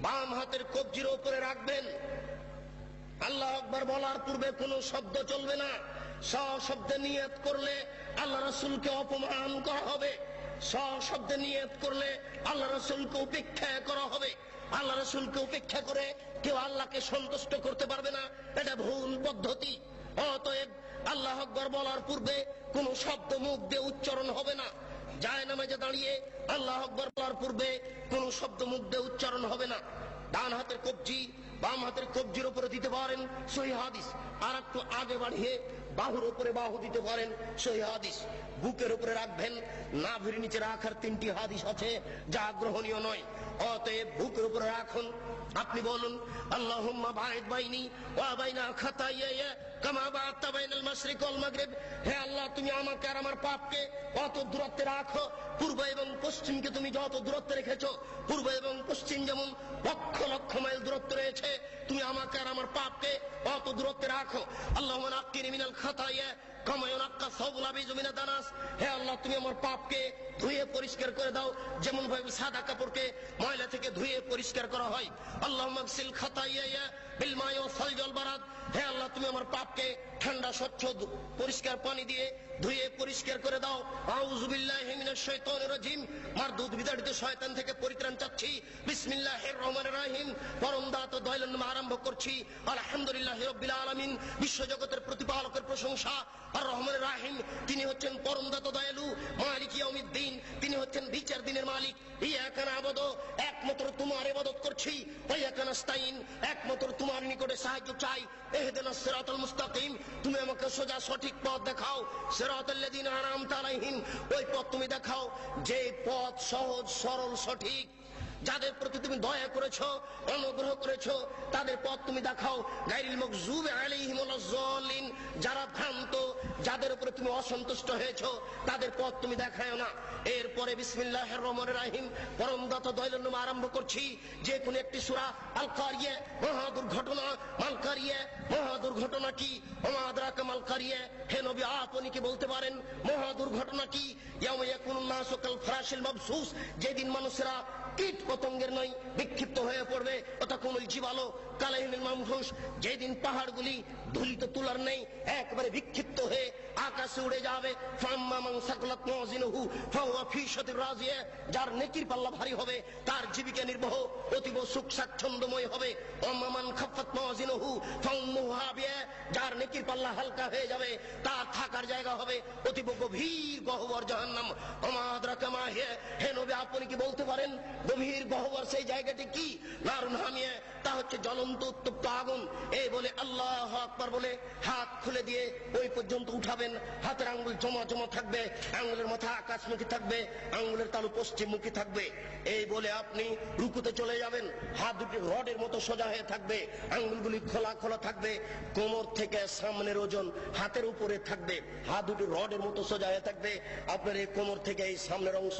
বাম হাতের কবজির উপরে রাখবেন। আল্লাহু আকবার বলার পূর্বে কোনো শব্দ চলবে না। সশব্দে নিয়ত করলে আল্লাহ রাসূলকে অপমান করা হবে। সশব্দে নিয়ত করলে আল্লাহ রাসূলকে উপেক্ষা করা হবে। আল্লাহ রাসূলকে উপেক্ষা করে কেউ আল্লাহকে সন্তুষ্ট করতে পারবে না, এটা ভুল পদ্ধতি। অতএব আল্লাহু আকবার বলার পূর্বে কোনো শব্দ মুখ দিয়ে উচ্চারণ হবে না। জায়নামাজে দাঁড়িয়ে আল্লাহু আকবার বলার পূর্বে কোনো শব্দ মুখ দিয়ে উচ্চারণ হবে না। ডান হাতের কবজি বাম হাতের কবজির উপরে দিতে পারেন, সহিহ হাদিস। আর একটু আগে বাড়িয়ে বাহুর উপরে বাহু দিতে পারেন, সহিহ হাদিস। বুকের উপরে রাখবেন, নাভির নিচে রাখার 3টি হাদিস আছে যা গ্রহণীয় নয়। অতএব বুকের উপরে রাখুন। আপনি বলুন, আল্লাহুম্মা বাঈদ বাইনি ওয়া বাইনা খাতায়ায়া কামা বা'আদতা বাইনাল মাশরিক ওয়াল মাগরিব। হে আল্লাহ, তুমি আমাকে আর আমার পাপকে অত দূরত্বে রাখো, পূর্ব এবং পশ্চিমকে তুমি যত দূরত্বে রেখেছো, পূর্ব এবং পশ্চিম যেমন লক্ষ লক্ষ মাইল দূরত্ব রয়েছে, তুমি আমাকে আর আমার পাপকে অত দূরত্বে রাখো। আল্লাহুম্মা নাক্কিনি মিনাল খাতায়া কামা ইউনাক্কা সাওবুল আবিজ মিনাদ দানাস। হে আল্লাহ, তুমি আমার পাপকে ধুয়ে পরিষ্কার করে দাও যেমন ভাবে সাদা কাপড়কে ময়লা থেকে ধুয়ে পরিষ্কার করা হয়। আল্লাহুম্মা গসিল খাতায়া বিল মাই ওয়াস সালজি ওয়াল বারাদ। হে আল্লাহ, তুমি আমার পাপকে ঠান্ডা স্বচ্ছ পরিষ্কার পানি দিয়ে ধুয়ে পরিষ্কার করে দাও। আউযু বিল্লাহি মিনাশ শাইতানির রাজিম। মারদুদ বিতাড়িত শয়তান থেকে পরিত্রাণ চাচ্ছি। বিসমিল্লাহির রহমানির রহিম। পরম দাতা দয়ালুর নামে আরম্ভ করছি। আলহামদুলিল্লাহি রাব্বিল আলামিন। বিশ্বজগতের প্রতিপালকের প্রশংসা। আর রহমানির রহিম, তিনি হচ্ছেন পরম দাতা দয়ালু। মালিক ইয়াউমিদ্দিন, তিনি হচ্ছেন বিচার দিনের মালিক। ইয়াকা না'বুদু, একমাত্র তোমার ইবাদত করছি। ওয়া ইয়াকা নাস্তাইন, একমাত্র তোমার নিকটে সাহায্য চাই। ইহদিনাস সিরাতাল মুস্তাকিম, তুমি আমাকে সোজা সঠিক পথ দেখাও। সিরাতাল্লাযিনা আন'আমতা আলাইহিম, ওই পথ তুমি দেখাও যে পথ সহজ সরল সঠিক। যাদের প্রতি তুমি দয়া করেছো, অনুগ্রহ করেছো, তাদের পথ তুমি দেখাও। গায়রিল মাগযুবি আলাইহিম ওয়ালাজ যালিন, যারা ভ্রান্ত, যাদের উপরে তুমি অসন্তুষ্ট হয়েছো, তাদের পথ তুমি দেখায়ো না। এরপরে বিসমিল্লাহির রহমানির রহিম, পরম দাতা দয়ালুর নামে আরম্ভ করছি। যে কোনো একটি সূরা। আল কারিয়া, মহা দুর্ঘটনা। মাল কারিয়া, মহা দুর্ঘটনা কি? ওমা আদরাকা মাল কারিয়া। হে নবী, আপনি কি বলতে পারেন মহা দুর্ঘটনা কি? ইয়াউমা ইয়াকুনুন নাসু কাল ফারাশিল মাবসুস, যেদিন মানুষেরা কীট পতঙ্গের নয় বিক্ষিপ্ত হয়ে পড়বে। অতাকুনুল জিবালু কালাইহিল মানফুস, যেদিন পাহাড়গুলি ধুলি তো তুলার নেই, একবারে বিক্ষিপ্ত হয়ে আকাশে উড়ে যাবে। ফাম্মা মান সাকলাত মাওয়াজিনুহু ফাহুয়া ফি শাতির রাজিয়া, যার নেকির পাল্লা ভারী হবে তার জীবিকা নির্বাহ অতীব সুখ স্বাচ্ছন্দ্যময় হবে। ওয়াম্মা মান খাফফাত মাওয়াজিনুহু ফাউম্মুহু হাবিয়া, যার নেকির পাল্লা হালকা হয়ে যাবে তার থাকার জায়গা হবে অতীব গভীর গহ্বর জাহান্নাম। ওমা আদরাকা মা হিয়া, হে নবী আপনি কি বলতে পারেন গভীর গহ্বর সেই জায়গাটি কি? নারুন হামিয়া, তা হচ্ছে জ্বলন্ত উত্তপ্ত আগুন। এই বলে আল্লাহু আকবার বলে হাত খুলে দিয়ে ওই পর্যন্ত উঠাবেন। হাতের আঙ্গুল জমা জমা থাকবে, আঙ্গুলের মাথা আকাশমুখী থাকবে, আঙ্গুলের তালু পশ্চিমমুখী থাকবে। এই বলে আপনি রুকুতে চলে যাবেন। হাত দুটি রডের মতো সোজা হয়ে থাকবে, আঙ্গুলগুলি খোলা খোলা থাকবে, কোমর থেকে সামনের ওজন হাতের উপরে থাকবে। হাত দুটি রডের মতো সোজা হয়ে থাকবে, আপনার এই কোমর থেকে এই সামনের অংশ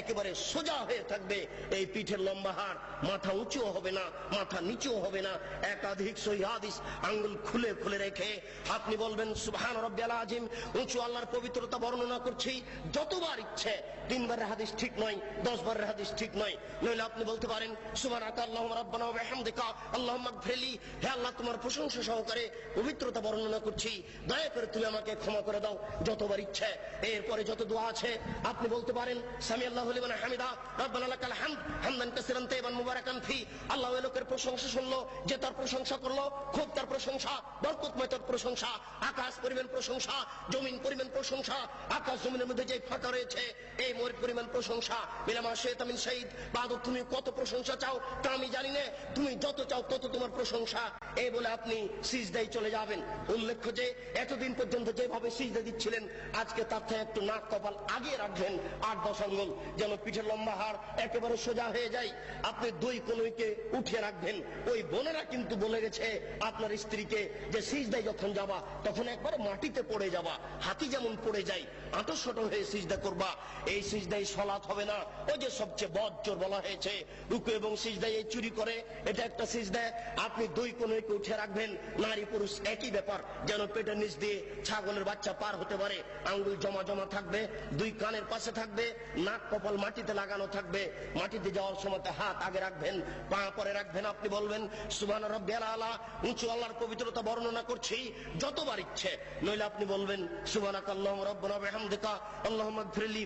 একেবারে সোজা হয়ে থাকবে। এই পিঠের লম্বা হাড়, মাথা উঁচুও হবে না, মাথা নিচুও হবে না। একাধিক সহিহ হাদিস আঙ্গুল খুলে খুলে রেখে আপনি বলবেন সুবহান রাব্বিয়াল আযীম। উঁচু আল্লাহর পবিত্রতা বর্ণনা করছি যতবার ইচ্ছে। 3 বারের হাদিস ঠিক নয়, 10 বারের হাদিস ঠিক নয়। নইলে আপনি বলতে পারেন সুবহানাকা আল্লাহুম্মা রাব্বানা ওয়া বিহামদিকা আল্লাহুম্মা ইগফিরলি, হে আল্লাহ তোমার প্রশংসা সহকারে পবিত্রতা বর্ণনা করছি, দয়া করে তুমি আমাকে ক্ষমা করে দাও, যতবার ইচ্ছে। এরপরে যত দোয়া আছে আপনি বলতে পারেন সামি আল্লাহু লিমান হামিদা রাব্বানা লাকাল হামদ হামদান কাসীরান তাইয়িবান মুবারাকান ফি। আল্লাহ ওই লোকের প্রশংসা শুনলো যে তার প্রশংসা করলো, খুব তার প্রশংসা, বরকতময় তার প্রশংসা। আকাশ পরিমাণ প্রশংসা, জমিন পরিমাণ প্রশংসা, আকাশ জমিনের মধ্যে যে ফাঁকা রয়েছে এই পরিমাণ প্রশংসা। বিলামা শাইতা মিন শাইদ, বাদক তুমি কত প্রশংসা চাও তা আমি জানি না, তুমি যত চাও তত তোমার প্রশংসা। এই বলে আপনি সিজদায় চলে যাবেন। উল্লেখ্য যে এতদিন পর্যন্ত যেভাবে সিজদা দিচ্ছিলেন আজকে তার থেকে একটু নাক কপাল আগে রাখবেন 8-10 আঙ্গুল, যেন পিঠের লম্বা হাড় একেবারে সোজা হয়ে যায়। আপনি 2 কনুইকে উঠিয়ে রাখবেন। ওই বোনেরা কিন্তু বলে গেছে আপনার স্ত্রীকে যে সিজদায় যখন যাবা তখন একবারে মাটিতে পড়ে যাবা, হাতি যেমন পড়ে যায় আঁটশট হয়ে সিজদা করবা। এই সিজদায় সালাত হবে না। ওই যে সবচেয়ে বজ্জর বলা হয়েছে রুকু এবং সিজদায় এই চুরি করে, এটা একটা সিজদা। আপনি 2 কনুইকে উঠে রাখবেন, নারী পুরুষ একই ব্যাপার, যেন পেটের নিচ দিয়ে ছাগলের বাচ্চা পার হতে পারে। আঙ্গুল জমা জমা থাকবে, 2 কানের পাশে থাকবে, নাক কপাল মাটিতে লাগানো থাকবে। মাটিতে যাওয়ার সময় হাত আগে রাখবেন, পা পরে রাখবেন। আপনি বলবেন সুবহান রাব্বিয়াল আলা, উঁচু আল্লাহর পবিত্রতা বর্ণনা করছি যতবার ইচ্ছে। নইলে আপনি বলবেন সুবহানাকা আল্লাহুম্মা রাব্বানা ওয়া বিহামদিকা আল্লাহুম্মা ইগফিরলি।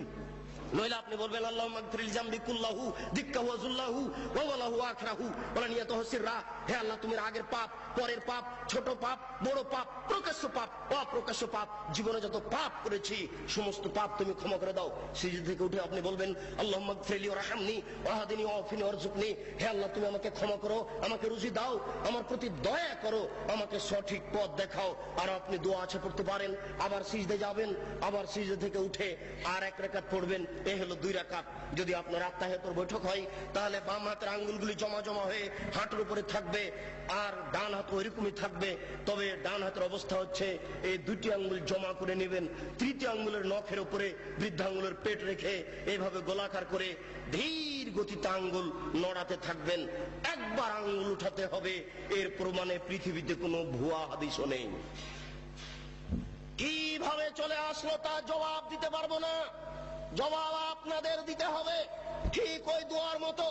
নইলে আপনি বলবেন আল্লাহুম্মা ইগফিরলি জামবি কুল্লাহু দিক্কাহু ওয়া যুল্লাহু ওয়া ওয়ালাহু আখরাহু ওয়া নিয়াতুহু সিররা। হে আল্লাহ তুমি আগের পাপ, পরের পাপ, ছোট পাপ, বড় পাপ, প্রকাশ্য পাপ, অপ্রকাশ্য পাপ, জীবনে যত পাপ করেছি সমস্ত পাপ তুমি ক্ষমা করে দাও। সিজদা থেকে উঠে আপনি বলবেন আল্লাহুম্মা ইগফিরলি ওয়ারহামনি ওয়াহদিনি ওয়াফিনি ওয়ারযুকনি। হে আল্লাহ তুমি আমাকে ক্ষমা করো, আমাকে রুজি দাও, আমার প্রতি দয়া করো, আমাকে সঠিক পথ দেখাও। আর আপনি দোয়া আছে পড়তে পারেন। আবার সিজদা যাবেন, আবার সিজদা থেকে উঠে আর 1 রাকাত পড়বেন। এই হলো 2 রাকাত। যদি আপনার আত্তাহিয়াতুর বৈঠক হয় তাহলে বাম হাতের আঙ্গুলগুলি জমা জমা হয়ে হাঁটুর উপরে থাকবে, আর ডান হাত ওইরকমই থাকবে। তবে ডান হাতের অবস্থা হচ্ছে এই 2টি আঙ্গুল জমা করে নেবেন, 3টি আঙ্গুলের নখের উপরে বৃদ্ধাঙ্গুলের পেট রেখে এইভাবে গোলাকার করে ধীর গতিতে আঙ্গুল নড়াতে থাকবেন। একবার আঙ্গুল উঠাতে হবে, এর প্রমাণে পৃথিবীতে কোনো ভুয়া হাদিসও নেই। কিভাবে চলে আসলো তা জবাব দিতে পারবো না, জবাব আপনাদের দিতে হবে। ঠিক ওই দোয়ার মতো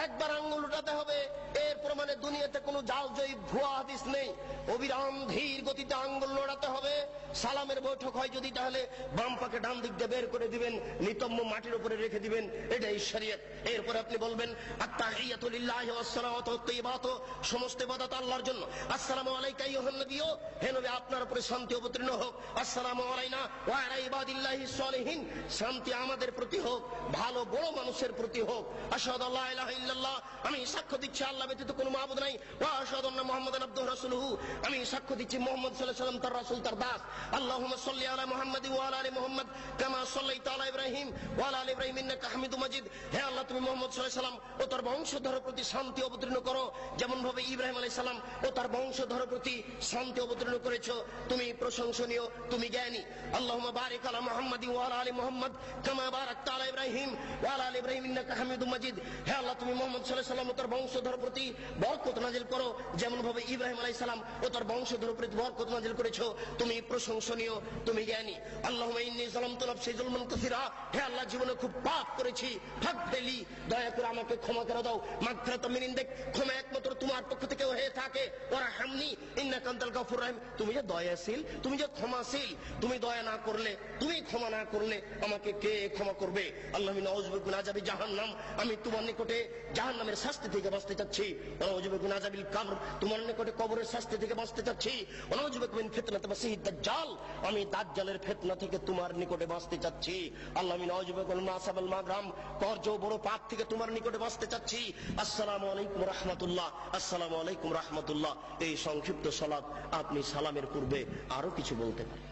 একবার আঙ্গুল উঠাতে হবে, এর প্রমাণে দুনিয়াতে কোনো জালজয়ী ভুয়া হাদিস নেই। অবিরাম ধীর গতিতে আঙ্গুল নড়াতে হবে। সালামের বৈঠক হয় যদি তাহলে বাম পাকে ডান দিক দিয়ে বের করে দিবেন, নিতম্ব মাটির উপরে রেখে দিবেন, এটাই শরীয়ত। এরপর আপনি বলবেন আত্তাহিয়াতু লিল্লাহি ওয়াস সালাওয়াতু তাইয়্যিবাতু, সমস্ত ইবাদত আল্লাহর জন্য। আসসালামু আলাইকা আইয়ুহান নবী, হে নবী আপনার উপরে শান্তি অবতীর্ণ হোক। আসসালামু আলাইনা ওয়া আলা ইবাদিল্লাহিস সালিহিন, শান্তি আমাদের প্রতি হোক, ভালো বড় মানুষের প্রতি হোক। আশহাদু আল্লা ইলাহা ইল্লাল্লাহ, আমি সাক্ষ্য দিচ্ছি আল্লাহ ব্যতীত কোনো মাবুদ নাই। ওয়া আশহাদু আন্না মুহাম্মাদান আবদুহু ওয়া রাসূলুহু, আমি সাক্ষ্য দিচ্ছি মুহাম্মদ সাল্লাল্লাহু আলাইহি ওয়াসাল্লাম তার রাসূল তার দাস। আল্লাহুম্মা সাল্লি আলা মুহাম্মাদিন ওয়া আলা আলি মুহাম্মাদ কামা সাল্লাইতা আলা ইব্রাহিম ওয়া আলা আলি ইব্রাহিম ইন্নাকা হামিদুম মাজিদ। হে আল্লাহ তুমি মুহাম্মদ সাল্লাল্লাহু আলাইহি ওয়াসাল্লাম ও তার বংশধরের প্রতি শান্তি অবতীর্ণ করো, যেমন ভাবে ইব্রাহিম আলাইহিস সালাম ও তার বংশধরের প্রতি শান্তি অবতীর্ণ করেছো। তুমি প্রশংসনীয়, তুমি জ্ঞানী। আল্লাহুম্মা বারিক আলা মুহাম্মাদিন ওয়া আলা আলি মুহাম্মাদ কামা বারাকতা আলা ইব্রাহিম ওয়া আলা আলি ইব্রাহিম ইন্নাকা হামিদুম মাজিদ। হে আল্লাহ তুমি তুমি মুহাম্মদ সাল্লাল্লাহু আলাইহি ওয়াসাল্লাম ও তার বংশধর প্রতি বরকত নাজিল করো, যেমন ভাবে ইব্রাহিম আলাইহিস সালাম ও তার বংশধর প্রতি বরকত নাজিল করেছো। তুমি প্রশংসনীয়, তুমি জ্ঞানী। আল্লাহুম্মা ইন্নী যালামতু নাফসি যুলমান কাসীরা, হে আল্লাহ জীবনে খুব পাপ করেছি, ফাগফিরলি, দয়া করে আমাকে ক্ষমা করে দাও। মাগফিরাতাম মিন ইনদিক, ক্ষমা একমাত্র তোমার পক্ষ থেকে হয়ে থাকে। ওয়ারহামনি ইন্নাকা আনতাল গাফুর রহিম, তুমি যে দয়াশীল, তুমি যে ক্ষমাশীল, তুমি দয়া না করলে, তুমি ক্ষমা না করলে আমাকে কে ক্ষমা করবে? আল্লাহুম্মা নাউযু বিকা মিন আযাবি জাহান্নাম, আমি তোমার নিকটে জাহান্নামের শাস্তি থেকে বাঁচতে চাচ্ছি। নাউযু বিকা মিন আযাবিল কবর, তোমার নিকটে কবরের শাস্তি থেকে বাঁচতে চাচ্ছি। নাউযু বিকা মিন ফিতনাতিল মাসিহিদ দাজ্জাল, আমি দাজ্জালের ফিতনা থেকে তোমার নিকটে বাঁচতে চাচ্ছি। আল্লাহুম্মা নাউযু বিকা মিন মাসাবাল মাগরাম, কর্জ বড় পাপ থেকে তোমার নিকটে বাঁচতে চাচ্ছি। আসসালামু আলাইকুম রাহমাতুল্লাহ, আসসালামু আলাইকুম রাহমাতুল্লাহ। এই সংক্ষিপ্ত সালাত আপনি সালামের পূর্বে আরো কিছু বলতে পারেন।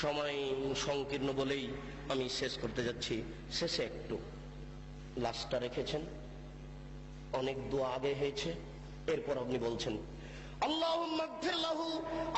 সময় সংকীর্ণ বলেই আমি শেষ করতে যাচ্ছি। শেষে একটু লাস্টটা রেখেছেন, অনেক দোয়া আগে হয়েছে, এরপর আপনি বলছেন আল্লাহুম্মা গফির লাহু,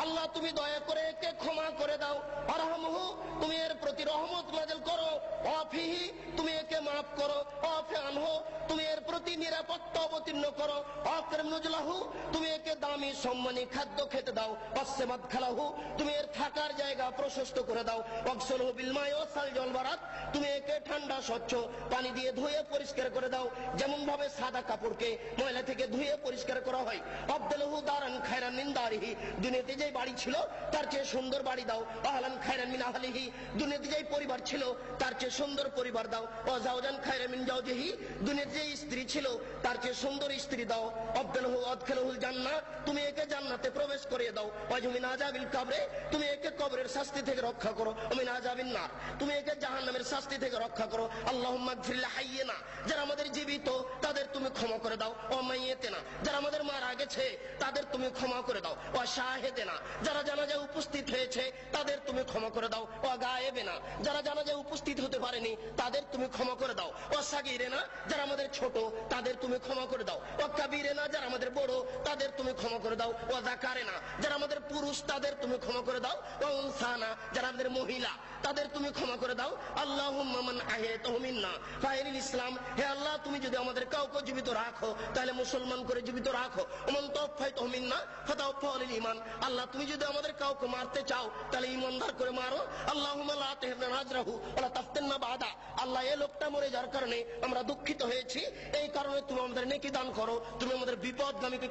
আল্লাহ তুমি দয়া করে একে ক্ষমা করে দাও। আরহামহু, তুমি এর প্রতি রহমত নাযিল করো। ওয়াফিহি, তুমি একে মাফ করো। ওয়াফি আনহু, তুমি এর প্রতি নিরাপত্তা অবতীর্ণ করো। আকরিম নুজুলাহু, তুমি একে দামি সম্মানী খাদ্য খেতে দাও। ওয়াসসি মাদখালাহু, তুমি এর থাকার জায়গা প্রশস্ত করে দাও। ওয়াগসিলহু বিল মাই ওয়াস সালজি ওয়াল বারাদ, তুমি একে ঠান্ডা স্বচ্ছ পানি দিয়ে ধুয়ে পরিষ্কার করে দাও, যেমন ভাবে সাদা কাপড়কে ময়লা থেকে ধুয়ে পরিষ্কার করা হয়। আবদুলহু দারান খায়রান মিন দারিহি, দুনিয়াতে যে বাড়ি ছিল তার চেয়ে সুন্দর বাড়ি দাও। আহলান খায়রান মিন আহলিহি, দুনিয়াতে যে পরিবার ছিল তার চেয়ে সুন্দর পরিবার দাও। ওয়া যাওজান খায়রান মিন যাওজিহি, দুনিয়াতে যে স্ত্রী ছিল তার চেয়ে সুন্দর স্ত্রী দাও। আবদুলহু আদখিলহুল জান্নাহ, তুমি একে জান্নাতে প্রবেশ করিয়ে দাও। ওয়াজু মিন আযাবিল কবরে, তুমি একে কবরের শাস্তি থেকে রক্ষা করো। ওয়া মিন আযাবিন নার, তুমি একে জাহান্নামের শাস্তি থেকে রক্ষা করো। আল্লাহুম্মা গফির লিহাইয়িনা, যারা আমাদের জীবিত তাদের তুমি ক্ষমা করে দাও। ওয়া মাইয়িতিনা, যারা আমাদের মারা গেছে তাদের তুমি ক্ষমা করে দাও। ও শাহেদেনা, যারা জানাজায় উপস্থিত হয়েছে তাদের তুমি ক্ষমা করে দাও। ও গায়েবেনা, যারা জানাজায় উপস্থিত হতে পারেনি তাদের তুমি ক্ষমা করে দাও। ও সাগীরেনা, যারা আমাদের ছোট তাদের তুমি ক্ষমা করে দাও। ও কাবীরেনা, যারা আমাদের বড় তাদের তুমি ক্ষমা করে দাও। ও যাকারেনা, যারা আমাদের পুরুষ তাদের তুমি ক্ষমা করে দাও। ও উনসানা, যারা আমাদের মহিলা তাদের তুমি ক্ষমা করে দাও। আল্লাহুম্মা মান আহয়াতাহু মিন্না ফাইরিল ইসলাম, হে আল্লাহ তুমি যদি আমাদের কাউকে জীবিত রাখো তাহলে মুসলমান করে জীবিত রাখো। ওমান তাওফাইতাহু মিন্না ফাতাওফাহু লিল ঈমান, আল্লাহ তুমি যদি আমাদের কাউকে মারতে চাও তাহলে ঈমানদার করে মারো। আল্লাহুম্মা লা তাহরিমনা আজরাহু ওয়া লা তাফতিননা বাদা, আল্লাহ এই লোকটা মরে যাওয়ার কারণে আমরা দুঃখিত হয়েছি, এই কারণে তুমি আমাদের নেকি দান করো, তুমি আমাদের বিপদগামীকে